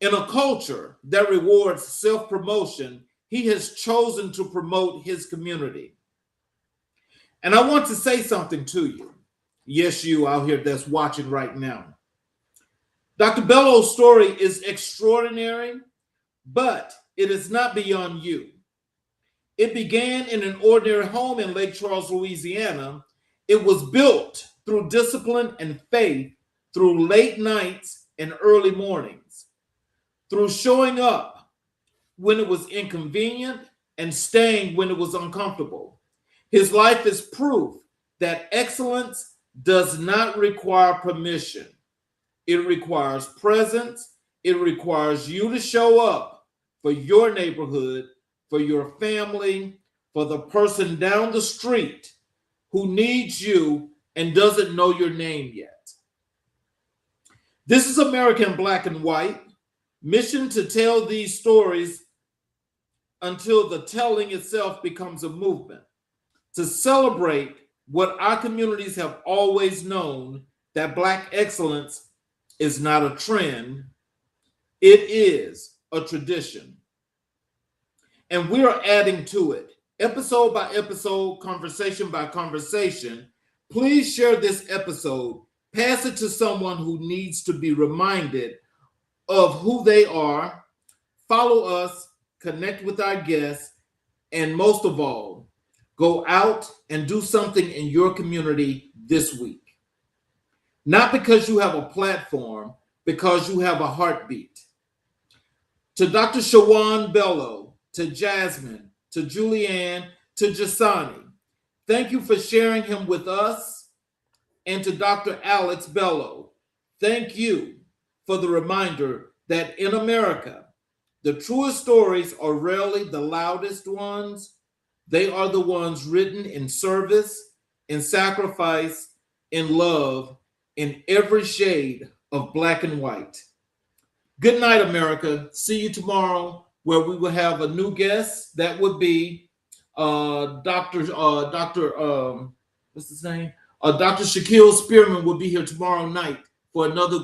In a culture that rewards self-promotion, he has chosen to promote his community. And I want to say something to you. Yes, you out here that's watching right now. Dr. Bellow's story is extraordinary, but it is not beyond you. It began in an ordinary home in Lake Charles, Louisiana. It was built through discipline and faith, through late nights and early mornings, through showing up when it was inconvenient and staying when it was uncomfortable. His life is proof that excellence does not require permission. It requires presence. It requires you to show up for your neighborhood, for your family, for the person down the street who needs you and doesn't know your name yet. This is American Black and White. Mission to tell these stories until the telling itself becomes a movement. To celebrate what our communities have always known, that Black excellence is not a trend, it is a tradition. And we are adding to it, episode by episode, conversation by conversation. Please share this episode, pass it to someone who needs to be reminded of who they are, follow us, connect with our guests, and most of all, go out and do something in your community this week. Not because you have a platform, because you have a heartbeat. To Dr. Shawan Bellow, to Jasmine, to Julianne, to Jasani, thank you for sharing him with us. And to Dr. Alex Bellow, thank you for the reminder that in America, the truest stories are rarely the loudest ones. They are the ones written in service, in sacrifice, in love, in every shade of black and white. Good night, America. See you tomorrow, where we will have a new guest. That would be Dr. What's his name? Dr. Shaquille Spearman will be here tomorrow night for another